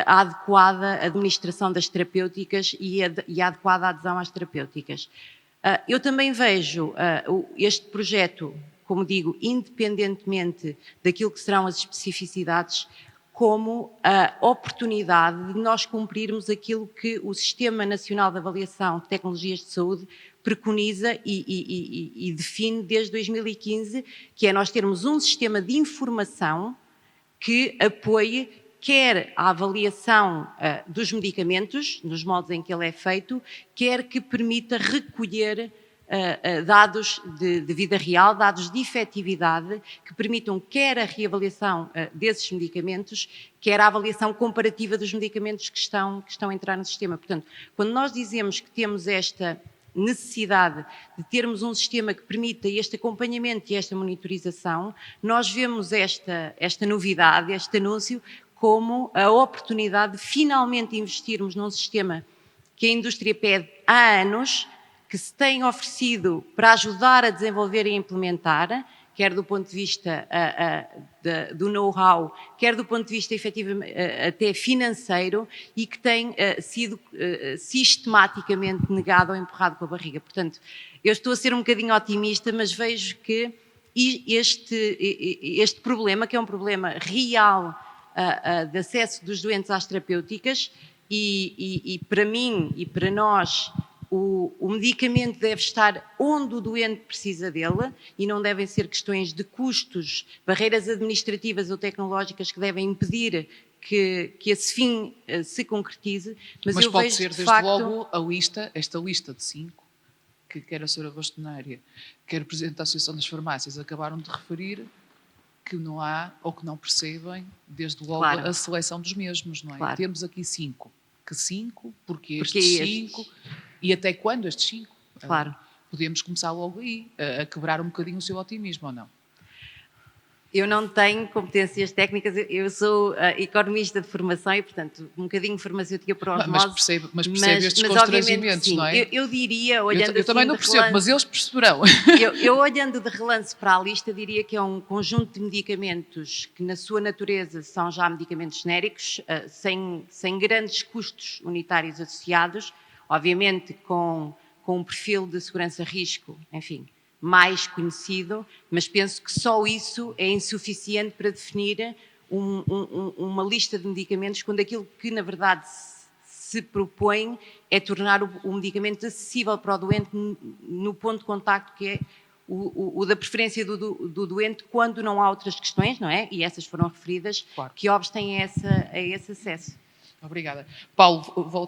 a adequada administração das terapêuticas e a adequada adesão às terapêuticas. Eu também vejo este projeto, como digo, independentemente daquilo que serão as especificidades, como a oportunidade de nós cumprirmos aquilo que o Sistema Nacional de Avaliação de Tecnologias de Saúde preconiza e define desde 2015, que é nós termos um sistema de informação que apoie quer a avaliação dos medicamentos, nos modos em que ele é feito, quer que permita recolher dados de vida real, dados de efetividade, que permitam quer a reavaliação desses medicamentos, quer a avaliação comparativa dos medicamentos que estão a entrar no sistema. Portanto, quando nós dizemos que temos esta necessidade de termos um sistema que permita este acompanhamento e esta monitorização, nós vemos esta novidade, este anúncio, como a oportunidade de finalmente investirmos num sistema que a indústria pede há anos, que se tem oferecido para ajudar a desenvolver e implementar, quer do ponto de vista do know-how, quer do ponto de vista efetivamente até financeiro, e que tem sido sistematicamente negado ou empurrado com a barriga. Portanto, eu estou a ser um bocadinho otimista, mas vejo que este problema, que é um problema real de acesso dos doentes às terapêuticas, e para mim e para nós, o medicamento deve estar onde o doente precisa dele e não devem ser questões de custos, barreiras administrativas ou tecnológicas que devem impedir que esse fim se concretize. Mas eu pode vejo, ser, de desde facto, logo, esta lista de 5, que quer a senhora bastonária, quer o Presidente da Associação das Farmácias, acabaram de referir que não há ou que não percebem, desde logo, claro, a seleção dos mesmos, não é? Claro. Temos aqui 5. Que 5? Porque Porque estes estes? 5? E até quando estes 5? Claro. Podemos começar logo aí, a quebrar um bocadinho o seu otimismo, ou não? Eu não tenho competências técnicas, eu sou economista de formação e, portanto, um bocadinho farmacêutica por osmose. Mas percebe estes obviamente constrangimentos, sim. não é? Eu diria, olhando Eu também assim não de percebo, relance, mas eles perceberão. eu olhando de relance para a lista, diria que é um conjunto de medicamentos que, na sua natureza, são já medicamentos genéricos, sem grandes custos unitários associados, obviamente com um perfil de segurança-risco, enfim, mais conhecido, mas penso que só isso é insuficiente para definir uma lista de medicamentos, quando aquilo que, na verdade, se propõe é tornar o medicamento acessível para o doente no ponto de contacto que é o da preferência do doente, quando não há outras questões, não é? E essas foram referidas, Claro, que obstem a esse acesso. Obrigada. Paulo,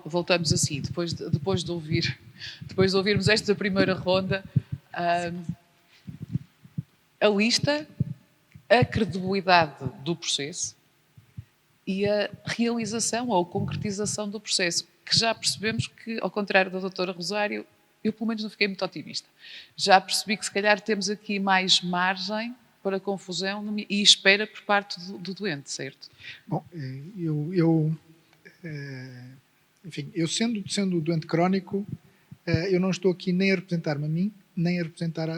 voltamos assim, depois de ouvirmos esta primeira ronda, a lista, a credibilidade do processo e a realização ou concretização do processo, que já percebemos que, ao contrário da doutora Rosário, eu pelo menos não fiquei muito otimista. Já percebi que se calhar temos aqui mais margem para confusão e espera por parte do doente, certo? Bom, enfim, eu sendo doente crónico, eu não estou aqui nem a representar-me a mim, nem a representar a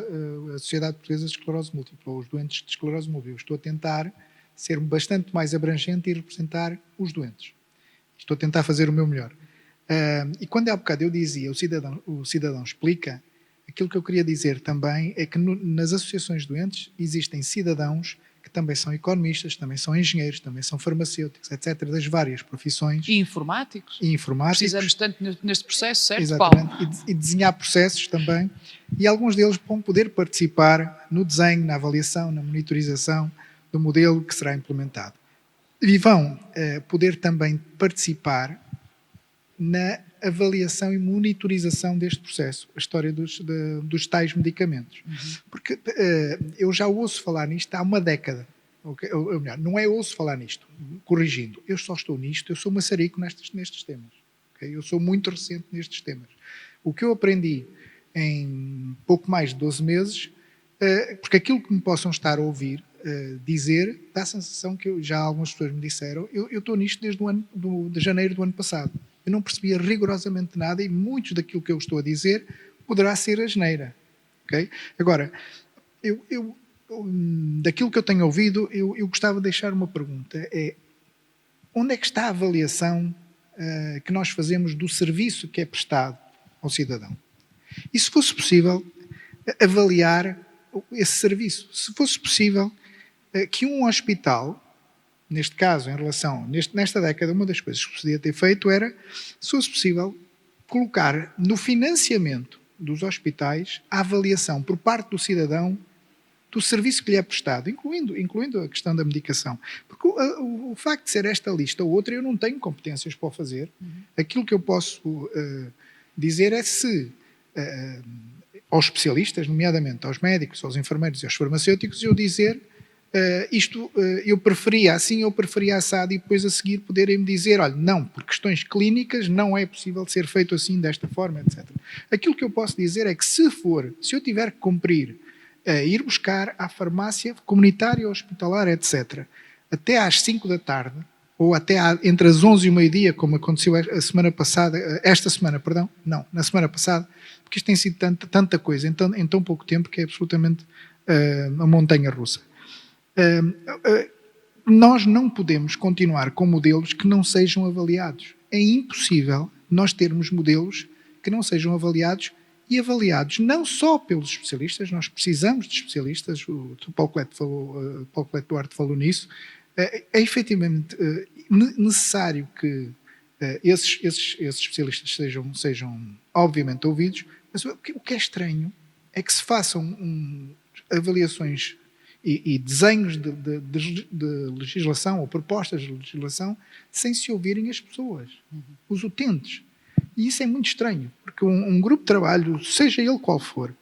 Sociedade Portuguesa de Esclerose Múltipla, ou os doentes de esclerose múltipla. Eu estou a tentar ser bastante mais abrangente e representar os doentes. Estou a tentar fazer o meu melhor. E quando há bocado eu dizia o cidadão explica, aquilo que eu queria dizer também é que nas associações de doentes existem cidadãos que também são economistas, também são engenheiros, também são farmacêuticos, etc., das várias profissões. E informáticos. Precisamos tanto neste processo, certo, exatamente, Paulo? E desenhar processos também. E alguns deles vão poder participar no desenho, na avaliação, na monitorização do modelo que será implementado. E vão poder também participar na avaliação e monitorização deste processo, a história dos tais medicamentos. Porque eu já ouço falar nisto há uma década. Ou melhor, não é ouço falar nisto, corrigindo. Eu só estou nisto, eu sou maçarico nestes temas. Okay? Eu sou muito recente nestes temas. O que eu aprendi em pouco mais de 12 meses, porque aquilo que me possam estar a ouvir dizer, dá a sensação que já algumas pessoas me disseram, eu estou nisto desde de janeiro do ano passado. Eu não percebia rigorosamente nada e muito daquilo que eu estou a dizer poderá ser asneira. Okay? Agora, daquilo que eu tenho ouvido, eu gostava de deixar uma pergunta. Onde é que está a avaliação que nós fazemos do serviço que é prestado ao cidadão? E se fosse possível, avaliar esse serviço. Se fosse possível que um hospital, neste caso, em relação, nesta década, uma das coisas que se podia ter feito era, se fosse possível, colocar no financiamento dos hospitais a avaliação por parte do cidadão do serviço que lhe é prestado, incluindo a questão da medicação. Porque o facto de ser esta lista ou outra, eu não tenho competências para o fazer. Aquilo que eu posso dizer é se aos especialistas, nomeadamente aos médicos, aos enfermeiros e aos farmacêuticos, eu dizer eu preferia assim, eu preferia assado, e depois a seguir poderem-me dizer, olha, não, por questões clínicas não é possível ser feito assim, desta forma, etc. Aquilo que eu posso dizer é que se eu tiver que cumprir, ir buscar à farmácia comunitária, hospitalar, etc., até às 5 da tarde, ou até entre as 11 e o meio-dia, como aconteceu na semana passada, porque isto tem sido tanta coisa em tão pouco tempo que é absolutamente uma montanha-russa. Nós não podemos continuar com modelos que não sejam avaliados. É impossível nós termos modelos que não sejam avaliados e avaliados não só pelos especialistas, nós precisamos de especialistas, o Paulo Cleto Duarte falou nisso, é efetivamente necessário que esses especialistas sejam obviamente ouvidos, mas o que é estranho é que se façam avaliações e desenhos de legislação ou propostas de legislação sem se ouvirem as pessoas, os utentes. E isso é muito estranho, porque um grupo de trabalho, seja ele qual for,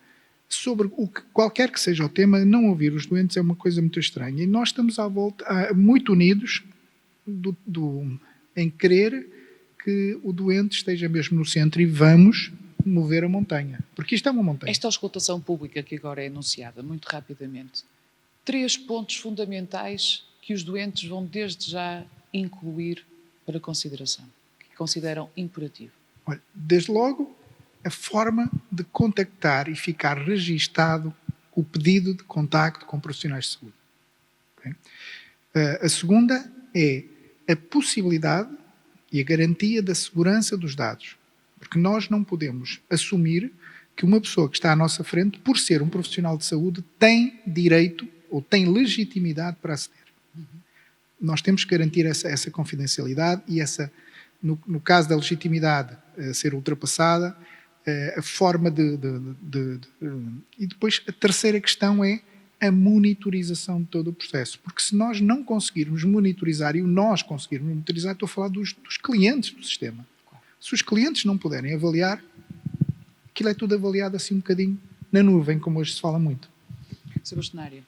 sobre qualquer que seja o tema, não ouvir os doentes é uma coisa muito estranha. E nós estamos à volta, muito unidos em querer que o doente esteja mesmo no centro e vamos mover a montanha. Porque isto é uma montanha. Esta auscultação pública que agora é anunciada, muito rapidamente, 3 pontos fundamentais que os doentes vão desde já incluir para consideração, que consideram imperativo. Olha, desde logo, a forma de contactar e ficar registado o pedido de contacto com profissionais de saúde. Okay? A segunda é a possibilidade e a garantia da segurança dos dados. Porque nós não podemos assumir que uma pessoa que está à nossa frente, por ser um profissional de saúde, tem direito ou tem legitimidade para aceder. Nós temos que garantir essa confidencialidade e no caso da legitimidade ser ultrapassada, a forma e depois a terceira questão é a monitorização de todo o processo. Porque se nós não conseguirmos monitorizar, estou a falar dos clientes do sistema. Se os clientes não puderem avaliar, aquilo é tudo avaliado assim um bocadinho na nuvem, como hoje se fala muito. Sr. Bastonário,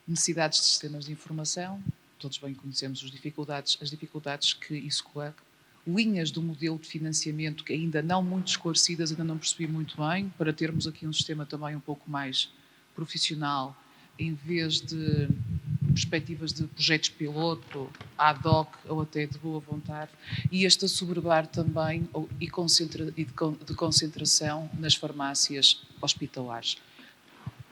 necessidades de sistemas de informação, todos bem conhecemos as dificuldades que isso coloca, linhas do modelo de financiamento que ainda não muito esclarecidas, ainda não percebi muito bem, para termos aqui um sistema também um pouco mais profissional, em vez de perspectivas de projetos piloto, ad hoc ou até de boa vontade, e este assoberbar também de concentração nas farmácias hospitalares.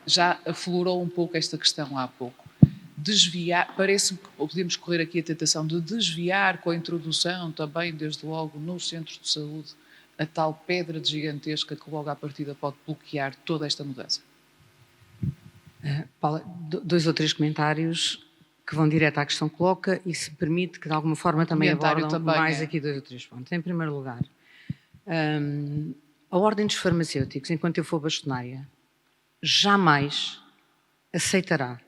Já aflorou um pouco esta questão há pouco. Desviar, parece-me que podemos correr aqui a tentação de desviar com a introdução também, desde logo, nos centros de saúde, a tal pedra gigantesca que logo à partida pode bloquear toda esta mudança. Paula, 2 ou 3 comentários que vão direto à questão que coloca e se permite que de alguma forma também abordam mais aqui 2 ou 3 pontos. Em primeiro lugar, a Ordem dos Farmacêuticos, enquanto eu for bastonária, jamais aceitará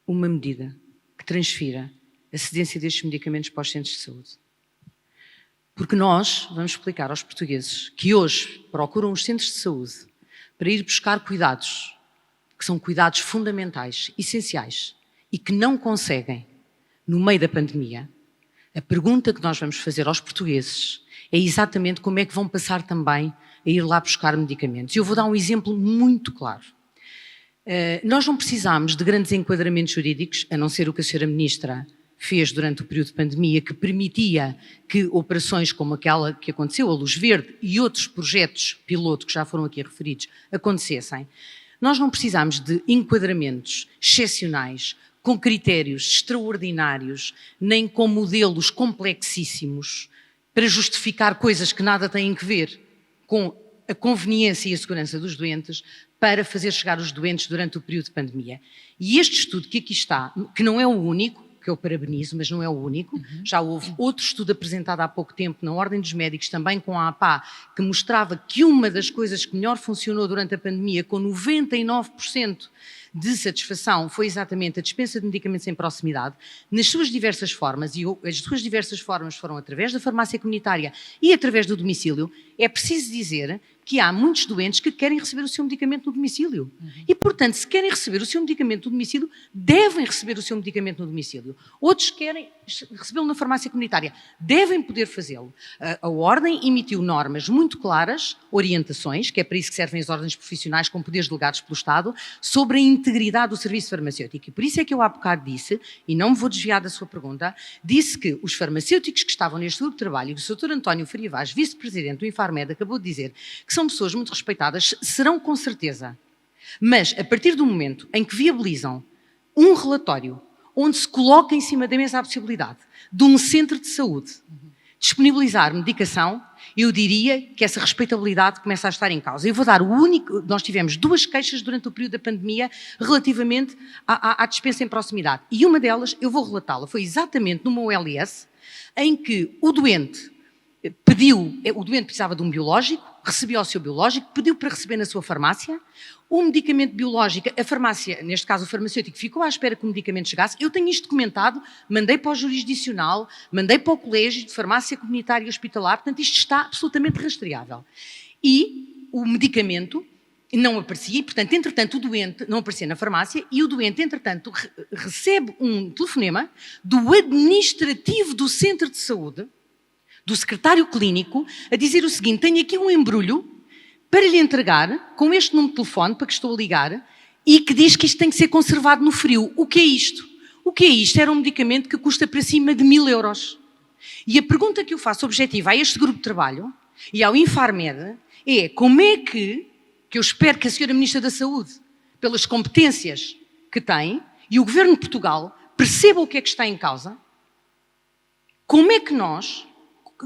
uma medida que transfira a cedência destes medicamentos para os centros de saúde. Porque nós vamos explicar aos portugueses que hoje procuram os centros de saúde para ir buscar cuidados, que são cuidados fundamentais, essenciais, e que não conseguem no meio da pandemia. A pergunta que nós vamos fazer aos portugueses é exatamente como é que vão passar também a ir lá buscar medicamentos. E eu vou dar um exemplo muito claro. Nós não precisamos de grandes enquadramentos jurídicos, a não ser o que a Sra. Ministra fez durante o período de pandemia, que permitia que operações como aquela que aconteceu, a Luz Verde, e outros projetos piloto que já foram aqui referidos, acontecessem. Nós não precisamos de enquadramentos excepcionais, com critérios extraordinários, nem com modelos complexíssimos, para justificar coisas que nada têm que ver com a conveniência e a segurança dos doentes, para fazer chegar os doentes durante o período de pandemia. E este estudo que aqui está, que não é o único, que eu parabenizo, mas não é o único, já houve outro estudo apresentado há pouco tempo na Ordem dos Médicos, também com a APA, que mostrava que uma das coisas que melhor funcionou durante a pandemia, com 99% de satisfação, foi exatamente a dispensa de medicamentos em proximidade, nas suas diversas formas, e as suas diversas formas foram através da farmácia comunitária e através do domicílio. É preciso dizer que há muitos doentes que querem receber o seu medicamento no domicílio. E, portanto, se querem receber o seu medicamento no domicílio, devem receber o seu medicamento no domicílio. Outros querem recebê-lo na farmácia comunitária. Devem poder fazê-lo. A Ordem emitiu normas muito claras, orientações, que é para isso que servem as ordens profissionais com poderes delegados pelo Estado, sobre a integridade do serviço farmacêutico. E por isso é que eu há bocado disse, e não me vou desviar da sua pergunta, disse que os farmacêuticos que estavam neste grupo de trabalho, e o Sr. António Faria Vaz, vice-presidente do Infarmed, acabou de dizer que são pessoas muito respeitadas, serão com certeza. Mas, a partir do momento em que viabilizam um relatório onde se coloca em cima da mesa a possibilidade de um centro de saúde disponibilizar medicação, eu diria que essa respeitabilidade começa a estar em causa. Eu vou dar o único... Nós tivemos 2 queixas durante o período da pandemia relativamente à dispensa em proximidade. E uma delas, eu vou relatá-la, foi exatamente numa OLS, em que o doente precisava de um biológico, recebia o seu biológico, pediu para receber na sua farmácia, o medicamento biológico, a farmácia, neste caso o farmacêutico, ficou à espera que o medicamento chegasse. Eu tenho isto documentado, mandei para o jurisdicional, mandei para o colégio de farmácia comunitária e hospitalar, portanto isto está absolutamente rastreável. E o medicamento não aparecia, e portanto, entretanto, o doente não aparecia na farmácia e o doente, entretanto, recebe um telefonema do administrativo do centro de saúde, do secretário clínico, a dizer o seguinte: tenho aqui um embrulho para lhe entregar, com este número de telefone para que estou a ligar, e que diz que isto tem que ser conservado no frio. O que é isto? O que é isto? Era um medicamento que custa para cima de 1000 euros. E a pergunta que eu faço objetiva a este grupo de trabalho e ao Infarmed é: como é que eu espero que a senhora Ministra da Saúde, pelas competências que tem, e o Governo de Portugal perceba o que é que está em causa, como é que nós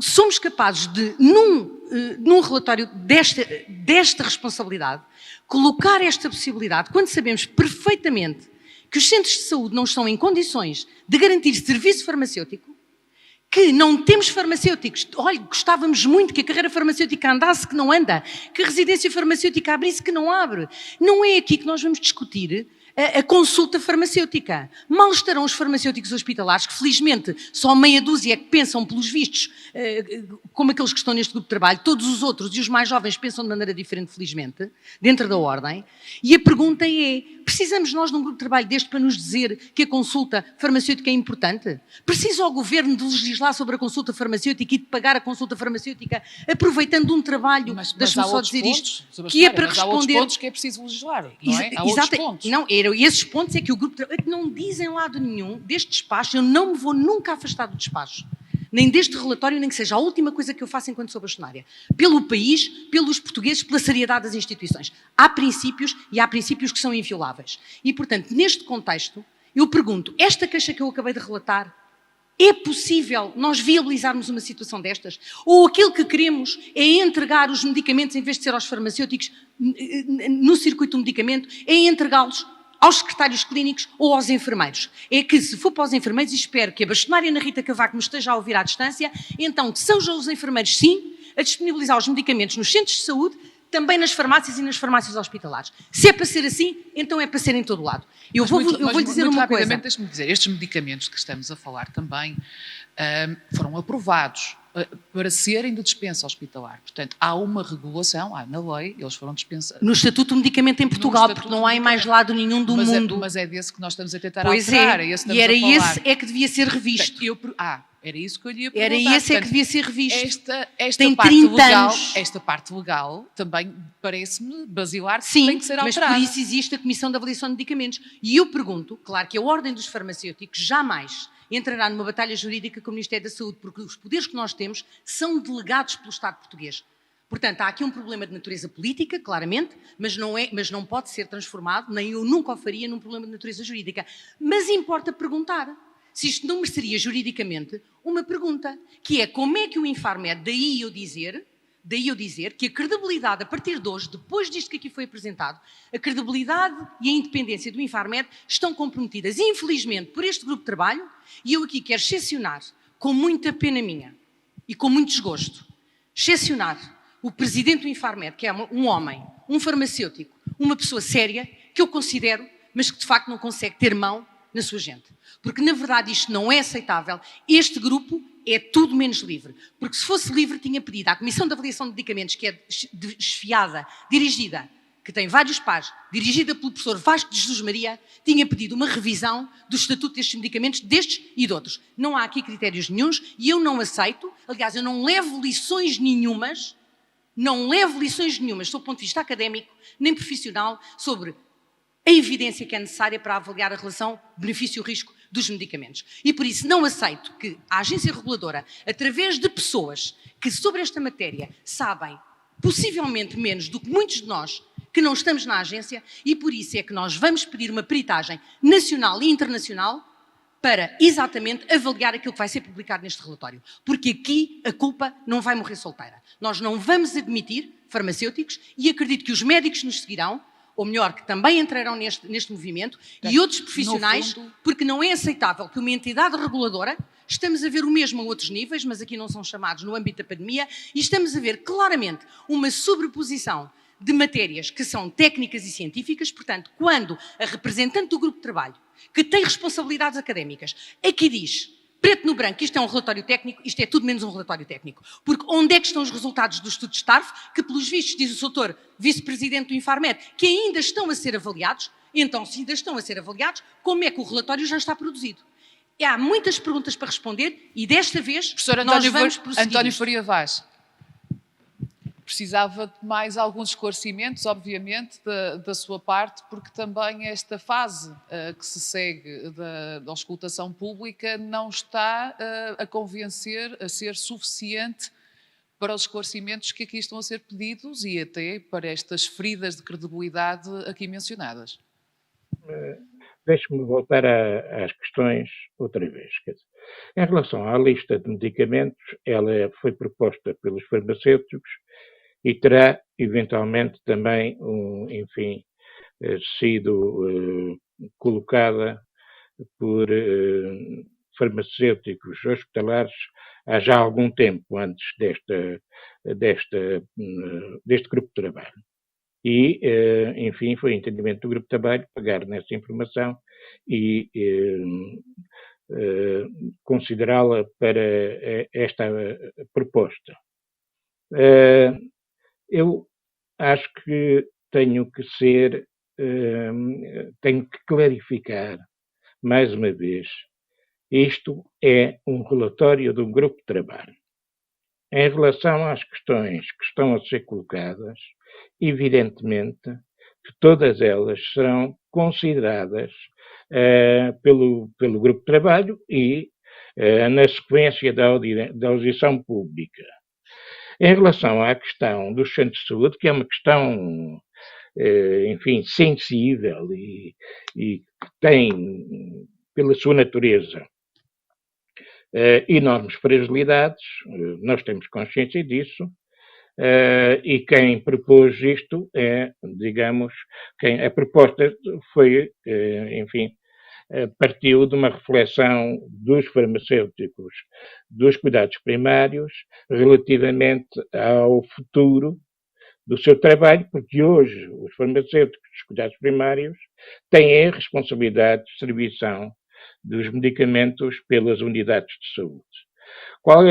somos capazes de, num relatório desta responsabilidade, colocar esta possibilidade, quando sabemos perfeitamente que os centros de saúde não estão em condições de garantir serviço farmacêutico, que não temos farmacêuticos. Olha, gostávamos muito que a carreira farmacêutica andasse, que não anda, que a residência farmacêutica abrisse, que não abre. Não é aqui que nós vamos discutir a consulta farmacêutica. Mal estarão os farmacêuticos hospitalares, que felizmente só meia dúzia é que pensam pelos vistos, como aqueles que estão neste grupo de trabalho, todos os outros e os mais jovens pensam de maneira diferente, felizmente, dentro da ordem. E a pergunta é: precisamos nós de um grupo de trabalho deste para nos dizer que a consulta farmacêutica é importante? Precisa o Governo de legislar sobre a consulta farmacêutica e de pagar a consulta farmacêutica, aproveitando um trabalho, deixe-me só dizer isto, que é para responder... Há outros pontos que é preciso legislar, não é? Há outros pontos. Não, esses pontos é que o grupo de trabalho não dizem lado nenhum deste despacho. Eu não me vou nunca afastar do despacho, nem deste relatório, nem que seja a última coisa que eu faço enquanto sou bastonária. Pelo país, pelos portugueses, pela seriedade das instituições. Há princípios e há princípios que são invioláveis. E, portanto, neste contexto, eu pergunto: esta queixa que eu acabei de relatar, é possível nós viabilizarmos uma situação destas? Ou aquilo que queremos é entregar os medicamentos, em vez de ser aos farmacêuticos, no circuito do medicamento, é entregá-los aos secretários clínicos ou aos enfermeiros? É que, se for para os enfermeiros, e espero que a bastonária Ana Rita Cavaco me esteja a ouvir à distância, então que sejam os enfermeiros, sim, a disponibilizar os medicamentos nos centros de saúde, também nas farmácias e nas farmácias hospitalares. Se é para ser assim, então é para ser em todo lado. Eu vou lhe dizer uma coisa. Deixe-me dizer, estes medicamentos que estamos a falar também foram aprovados para serem de dispensa hospitalar. Portanto, há uma regulação, há na lei, eles foram dispensados. No Estatuto do Medicamento em Portugal, porque não há em mais lado nenhum do mundo. Mas é desse que nós estamos a tentar alterar. Pois é, e era esse é que devia ser revisto. Era isso que eu lhe ia perguntar. Era esse é que devia ser revisto. Tem 30 anos. Esta parte legal também parece-me basilar, que tem que ser alterada. Mas por isso existe a Comissão de Avaliação de Medicamentos. E eu pergunto, claro que a Ordem dos Farmacêuticos jamais entrará numa batalha jurídica com o Ministério da Saúde, porque os poderes que nós temos são delegados pelo Estado português. Portanto, há aqui um problema de natureza política, claramente, mas não pode ser transformado, nem eu nunca o faria, num problema de natureza jurídica. Mas importa perguntar se isto não mereceria juridicamente uma pergunta, que é como é que o Infarmed, daí eu dizer que a credibilidade, a partir de hoje, depois disto que aqui foi apresentado, a credibilidade e a independência do Infarmed estão comprometidas, infelizmente, por este grupo de trabalho, e eu aqui quero excepcionar, com muita pena minha e com muito desgosto, excepcionar o presidente do Infarmed, que é um homem, um farmacêutico, uma pessoa séria, que eu considero, mas que de facto não consegue ter mão na sua gente. Porque, na verdade, isto não é aceitável. Este grupo é tudo menos livre. Porque se fosse livre, tinha pedido à Comissão de Avaliação de Medicamentos, que é desfiada, dirigida, que tem vários pares, dirigida pelo professor Vasco de Jesus Maria, tinha pedido uma revisão do estatuto destes medicamentos, destes e de outros. Não há aqui critérios nenhuns e eu não aceito, aliás, eu não levo lições nenhumas sob o ponto de vista académico, nem profissional, sobre a evidência que é necessária para avaliar a relação benefício-risco dos medicamentos. E por isso não aceito que a agência reguladora, através de pessoas que sobre esta matéria sabem possivelmente menos do que muitos de nós que não estamos na agência, e por isso é que nós vamos pedir uma peritagem nacional e internacional para exatamente avaliar aquilo que vai ser publicado neste relatório. Porque aqui a culpa não vai morrer solteira. Nós não vamos admitir farmacêuticos e acredito que os médicos nos seguirão, ou melhor, que também entrarão neste movimento, e outros profissionais, porque não é aceitável que uma entidade reguladora, estamos a ver o mesmo a outros níveis, mas aqui não são chamados no âmbito da pandemia, e estamos a ver claramente uma sobreposição de matérias que são técnicas e científicas. Portanto, quando a representante do grupo de trabalho, que tem responsabilidades académicas, aqui diz, preto no branco, isto é um relatório técnico, isto é tudo menos um relatório técnico. Porque onde é que estão os resultados do estudo de STARF, que pelos vistos, diz o Sr. Vice-Presidente do Infarmed, que ainda estão a ser avaliados? Então, se ainda estão a ser avaliados, como é que o relatório já está produzido? Há muitas perguntas para responder e desta vez nós vamos prosseguir. António Faria Vaz. Precisava de mais alguns esclarecimentos, obviamente, da sua parte, porque também esta fase que se segue da auscultação pública não está a convencer, a ser suficiente para os esclarecimentos que aqui estão a ser pedidos e até para estas feridas de credibilidade aqui mencionadas. Deixe-me voltar às questões outra vez. Em relação à lista de medicamentos, ela foi proposta pelos farmacêuticos e terá, eventualmente, também, sido colocada por farmacêuticos hospitalares há já algum tempo antes deste grupo de trabalho. E, foi entendimento do grupo de trabalho pegar nessa informação e considerá-la para esta proposta. Eu acho que tenho que clarificar, mais uma vez, isto é um relatório de um grupo de trabalho. Em relação às questões que estão a ser colocadas, evidentemente que todas elas serão consideradas pelo grupo de trabalho e na sequência da audição pública. Em relação à questão dos centros de saúde, que é uma questão, sensível e que tem, pela sua natureza, enormes fragilidades, nós temos consciência disso, e quem propôs isto a proposta foi, partiu de uma reflexão dos farmacêuticos dos cuidados primários relativamente ao futuro do seu trabalho, porque hoje os farmacêuticos dos cuidados primários têm a responsabilidade de distribuição dos medicamentos pelas unidades de saúde. Qual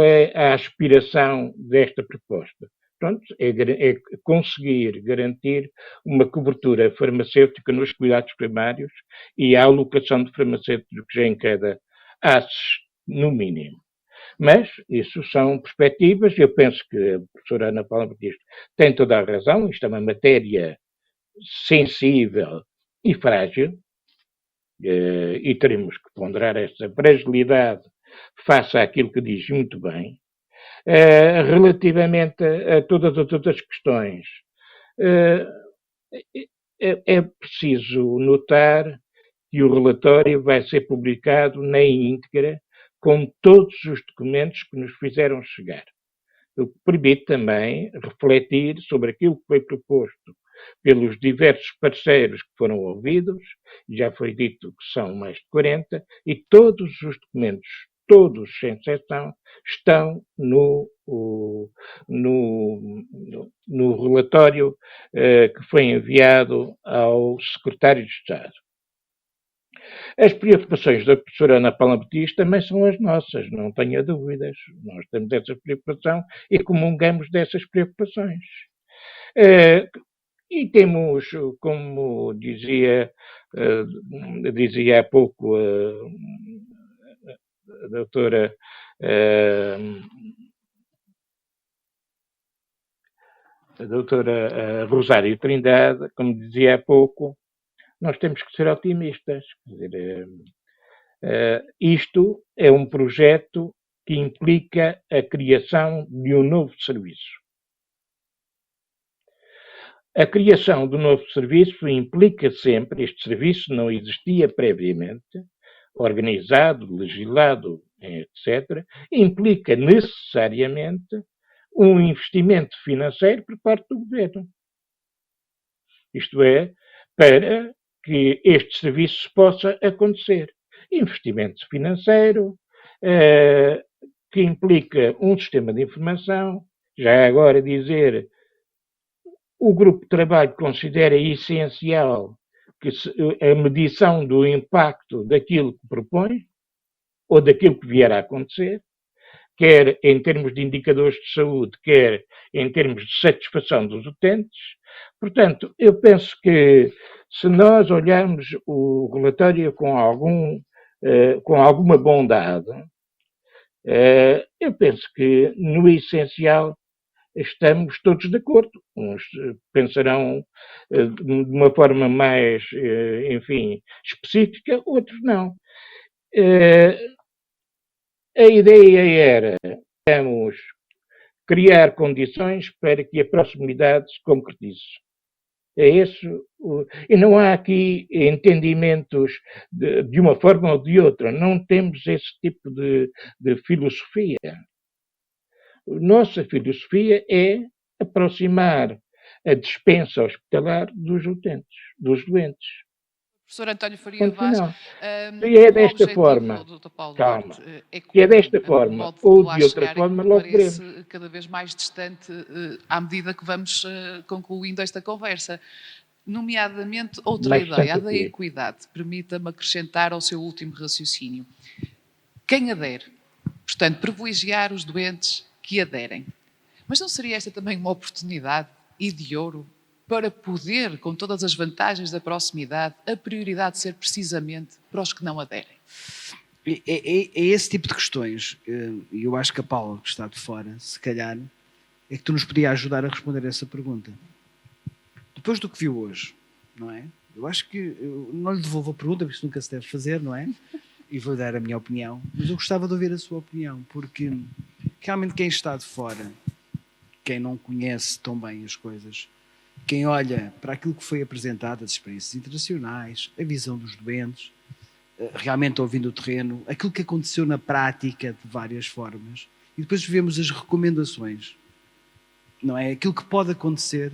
é a aspiração desta proposta? Pronto, é conseguir garantir uma cobertura farmacêutica nos cuidados primários e a alocação de farmacêuticos em cada ACES, no mínimo. Mas isso são perspectivas, eu penso que a professora Ana Paula Batista tem toda a razão, isto é uma matéria sensível e frágil, e teremos que ponderar essa fragilidade face àquilo que diz muito bem. Relativamente a todas as outras questões, é preciso notar que o relatório vai ser publicado na íntegra, com todos os documentos que nos fizeram chegar, o que permite também refletir sobre aquilo que foi proposto pelos diversos parceiros que foram ouvidos, já foi dito que são mais de 40, e todos os documentos, todos sem exceção, estão no relatório que foi enviado ao Secretário de Estado. As preocupações da professora Ana Paula Martins também são as nossas, não tenha dúvidas. Nós temos essa preocupação e comungamos dessas preocupações. E temos, como dizia há pouco a doutora Rosário Trindade, como dizia há pouco, nós temos que ser otimistas. Quer dizer, isto é um projeto que implica a criação de um novo serviço. A criação do novo serviço implica sempre, este serviço não existia previamente, organizado, legislado, etc., implica necessariamente um investimento financeiro por parte do governo. Isto é, para que este serviço possa acontecer. Investimento financeiro, que implica um sistema de informação, já agora dizer, o grupo de trabalho considera essencial que a medição do impacto daquilo que propõe, ou daquilo que vier a acontecer, quer em termos de indicadores de saúde, quer em termos de satisfação dos utentes. Portanto, eu penso que se nós olharmos o relatório com alguma bondade, eu penso que, no essencial, estamos todos de acordo. Uns pensarão de uma forma mais, enfim, específica, outros não. A ideia era, vamos criar condições para que a proximidade se concretize. É isso. E não há aqui entendimentos de uma forma ou de outra. Não temos esse tipo de filosofia. Nossa filosofia é aproximar a dispensa hospitalar dos utentes, dos doentes. Professor António Faria Vaz, e é desta forma, calma, que é desta forma ou de outra forma, logo veremos. Cada vez mais distante à medida que vamos concluindo esta conversa. Nomeadamente, outra ideia, a da equidade. Permita-me acrescentar ao seu último raciocínio. Quem adere, portanto, privilegiar os doentes que aderem. Mas não seria esta também uma oportunidade e de ouro para poder, com todas as vantagens da proximidade, a prioridade ser precisamente para os que não aderem? É esse tipo de questões, e eu acho que a Paula, que está de fora, se calhar, é que tu nos podia ajudar a responder essa pergunta. Depois do que viu hoje, não é? Eu acho que, eu não lhe devolvo a pergunta, porque isso nunca se deve fazer, não é? E vou dar a minha opinião, mas eu gostava de ouvir a sua opinião, porque realmente quem está de fora, quem não conhece tão bem as coisas, quem olha para aquilo que foi apresentado, as experiências internacionais, a visão dos doentes, realmente ouvindo o terreno, aquilo que aconteceu na prática de várias formas, e depois vemos as recomendações, não é? Aquilo que pode acontecer,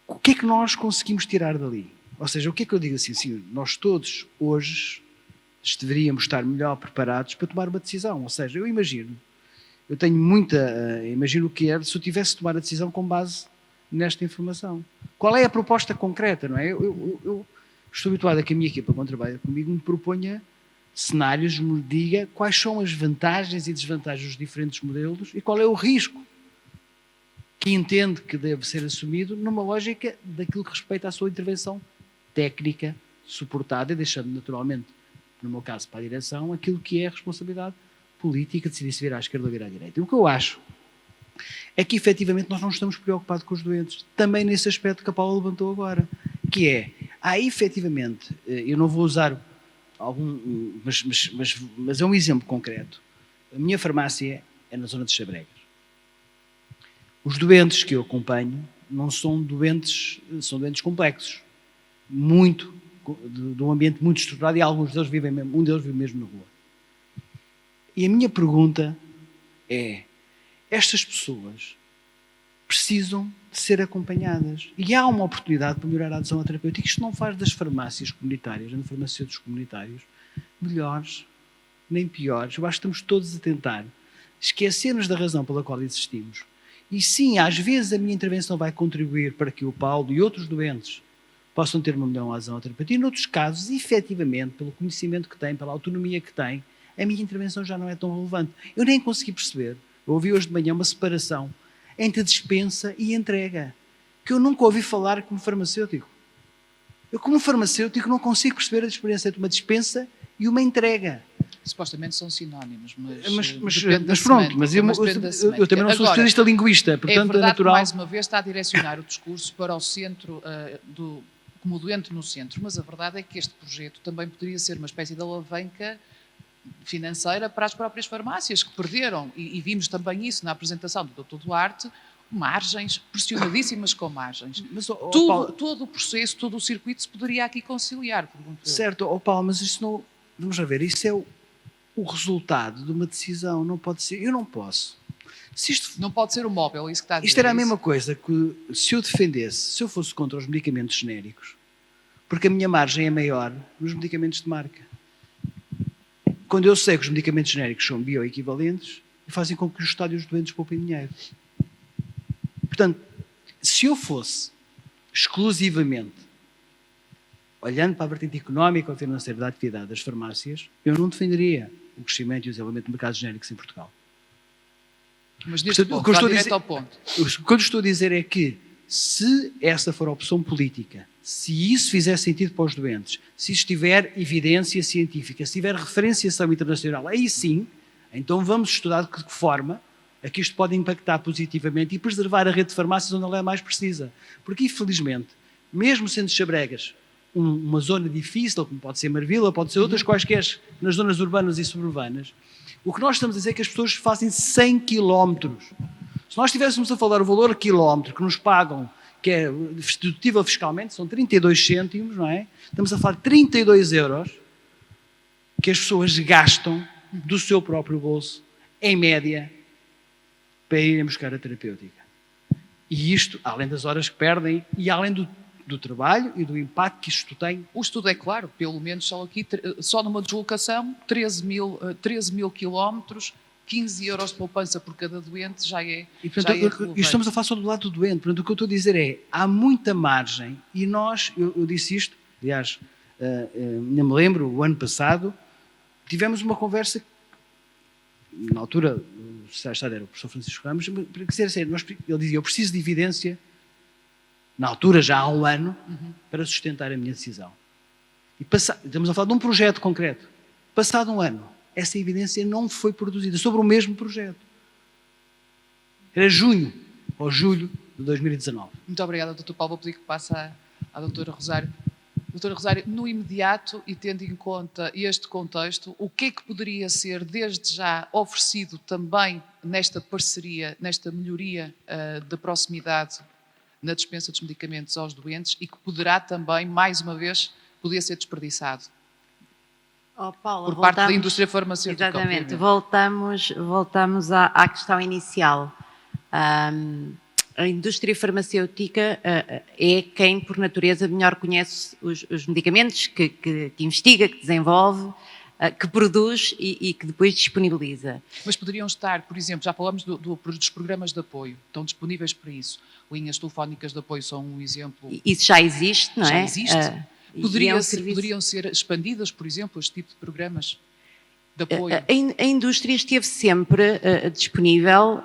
o que é que nós conseguimos tirar dali? Ou seja, o que é que eu digo assim? Sim, nós todos hoje deveríamos estar melhor preparados para tomar uma decisão. Ou seja, eu imagino o que era se eu tivesse de tomar a decisão com base nesta informação. Qual é a proposta concreta, não é? Eu estou habituado a que a minha equipa, quando trabalha comigo, me proponha cenários, me diga quais são as vantagens e desvantagens dos diferentes modelos e qual é o risco que entende que deve ser assumido numa lógica daquilo que respeita à sua intervenção técnica suportada e deixando naturalmente, no meu caso, para a direção, aquilo que é a responsabilidade política de decidir se virar à esquerda ou virar à direita. E o que eu acho é que, efetivamente, nós não estamos preocupados com os doentes. Também nesse aspecto que a Paula levantou agora, que é, há efetivamente, eu não vou usar algum, mas é um exemplo concreto. A minha farmácia é na zona de Xabregas. Os doentes que eu acompanho não são doentes, são doentes complexos, de um ambiente muito estruturado, e alguns deles vivem mesmo, um deles vive mesmo na rua. E a minha pergunta é, estas pessoas precisam de ser acompanhadas. E há uma oportunidade para melhorar a adesão à terapêutica. Isto não faz das farmácias comunitárias, dos farmacêuticos comunitários, melhores nem piores. Eu acho que estamos todos a tentar esquecer-nos da razão pela qual existimos. E sim, às vezes a minha intervenção vai contribuir para que o Paulo e outros doentes possam ter uma melhor adesão à terapêutica. E noutros casos, efetivamente, pelo conhecimento que têm, pela autonomia que têm, a minha intervenção já não é tão relevante. Eu nem consegui perceber. Eu ouvi hoje de manhã uma separação entre dispensa e entrega, que eu nunca ouvi falar como farmacêutico. Eu, como farmacêutico, não consigo perceber a diferença entre uma dispensa e uma entrega. Supostamente são sinónimos, mas pronto, mas eu também não sou especialista linguista, portanto é verdade, natural. Que mais uma vez está a direcionar o discurso para o centro, como doente no centro, mas a verdade é que este projeto também poderia ser uma espécie de alavanca financeira para as próprias farmácias, que perderam, e vimos também isso na apresentação do Dr. Duarte, margens, pressionadíssimas com margens. Mas, todo o processo, todo o circuito se poderia aqui conciliar, pergunto eu. Certo, Paulo, mas isso não... Vamos lá ver, isso é o resultado de uma decisão, não pode ser... Eu não posso. Se isto, não pode ser o móvel, isso que está a dizer. Isto era a mesma coisa que se eu defendesse, se eu fosse contra os medicamentos genéricos, porque a minha margem é maior nos medicamentos de marca. Quando eu sei que os medicamentos genéricos são bioequivalentes, fazem com que os estádios doentes poupem dinheiro. Portanto, se eu fosse exclusivamente olhando para a vertente económica ou financeira da atividade das farmácias, eu não defenderia o crescimento e o desenvolvimento do mercado genéricos em Portugal. Mas neste ponto, está direto ao ponto. O que eu estou a dizer é que, se essa for a opção política, se isso fizer sentido para os doentes, se isso tiver evidência científica, se tiver referenciação internacional, aí sim, então vamos estudar de que forma é que isto pode impactar positivamente e preservar a rede de farmácias onde ela é mais precisa. Porque, infelizmente, mesmo sendo Xabregas uma zona difícil, como pode ser Marvila, pode ser outras quaisquer nas zonas urbanas e suburbanas, o que nós estamos a dizer é que as pessoas fazem 100 quilómetros. Se nós estivéssemos a falar o valor quilómetro que nos pagam, que é dedutível fiscalmente, são 32 cêntimos, não é? Estamos a falar de 32 euros que as pessoas gastam do seu próprio bolso, em média, para irem buscar a terapêutica. E isto, além das horas que perdem e além do trabalho e do impacto que isto tem. O estudo é claro, pelo menos só numa deslocação, 13 mil quilómetros, 15 euros de poupança por cada doente já é. E, portanto, estamos a falar só do lado do doente. Portanto, o que eu estou a dizer é, há muita margem e nós, eu disse isto, aliás, não me lembro, o ano passado, tivemos uma conversa, na altura, o secretário era o professor Francisco Ramos, ele dizia, eu preciso de evidência, na altura, já há um ano, para sustentar a minha decisão. E estamos a falar de um projeto concreto. Passado um ano, essa evidência não foi produzida sobre o mesmo projeto. Era junho ou julho de 2019. Muito obrigada, Dr. Paulo. Vou pedir que passe à Dra. Rosário. Doutora Rosário, no imediato e tendo em conta este contexto, o que é que poderia ser desde já oferecido também nesta parceria, nesta melhoria da proximidade na dispensa dos medicamentos aos doentes e que poderá também, mais uma vez, poder ser desperdiçado? Paulo, por parte da indústria farmacêutica. Exatamente, voltamos à questão inicial. A indústria farmacêutica é quem, por natureza, melhor conhece os medicamentos, que investiga, que desenvolve, que produz e que depois disponibiliza. Mas poderiam estar, por exemplo, já falamos dos programas de apoio, estão disponíveis para isso. Linhas telefónicas de apoio são um exemplo. Isso já existe, não é? Já existe. Poderiam ser expandidas, por exemplo, este tipo de programas de apoio? A indústria esteve sempre disponível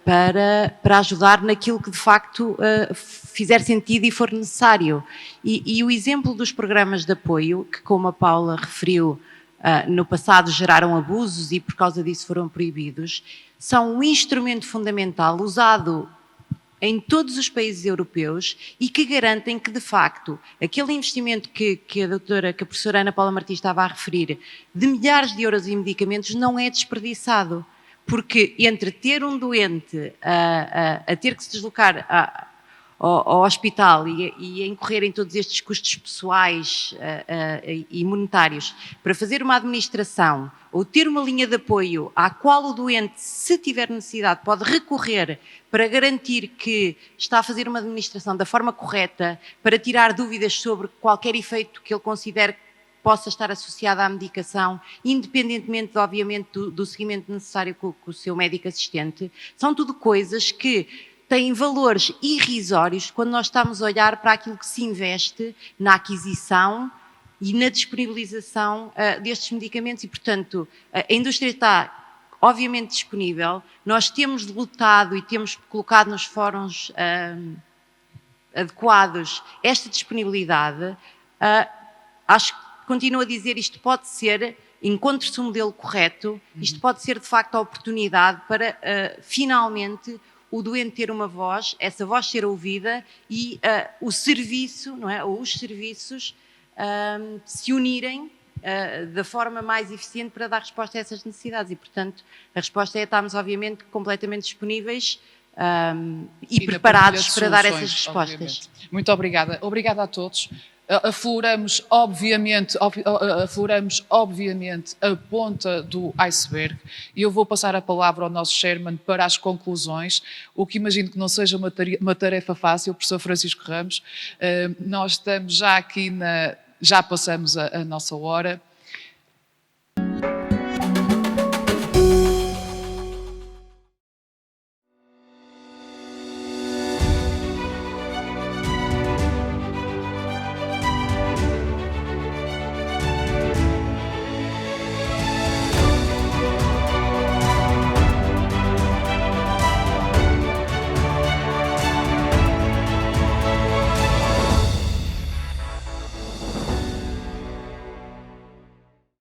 para ajudar naquilo que de facto fizer sentido e for necessário. E o exemplo dos programas de apoio, que como a Paula referiu, no passado geraram abusos e por causa disso foram proibidos, são um instrumento fundamental usado em todos os países europeus e que garantem que, de facto, aquele investimento que a professora Ana Paula Martins estava a referir, de milhares de euros em medicamentos, não é desperdiçado. Porque entre ter um doente a ter que se deslocar ao hospital e a incorrer em todos estes custos pessoais e monetários para fazer uma administração ou ter uma linha de apoio à qual o doente, se tiver necessidade, pode recorrer para garantir que está a fazer uma administração da forma correta, para tirar dúvidas sobre qualquer efeito que ele considere que possa estar associado à medicação, independentemente, obviamente, do seguimento necessário com o seu médico assistente, são tudo coisas que têm valores irrisórios quando nós estamos a olhar para aquilo que se investe na aquisição e na disponibilização destes medicamentos e, portanto, a indústria está obviamente disponível, nós temos lutado e temos colocado nos fóruns adequados esta disponibilidade. Acho que continuo a dizer, isto pode ser, encontre-se um modelo correto, isto pode ser de facto a oportunidade para finalmente o doente ter uma voz, essa voz ser ouvida e o serviço, não é? Ou os serviços se unirem da forma mais eficiente para dar resposta a essas necessidades. E, portanto, a resposta é estarmos, obviamente, completamente disponíveis e preparados para dar essas respostas. Obviamente. Muito obrigada. Obrigada a todos. Afloramos, obviamente, a ponta do iceberg e eu vou passar a palavra ao nosso chairman para as conclusões, o que imagino que não seja uma tarefa fácil, professor Francisco Ramos. Nós estamos já aqui já passamos a nossa hora.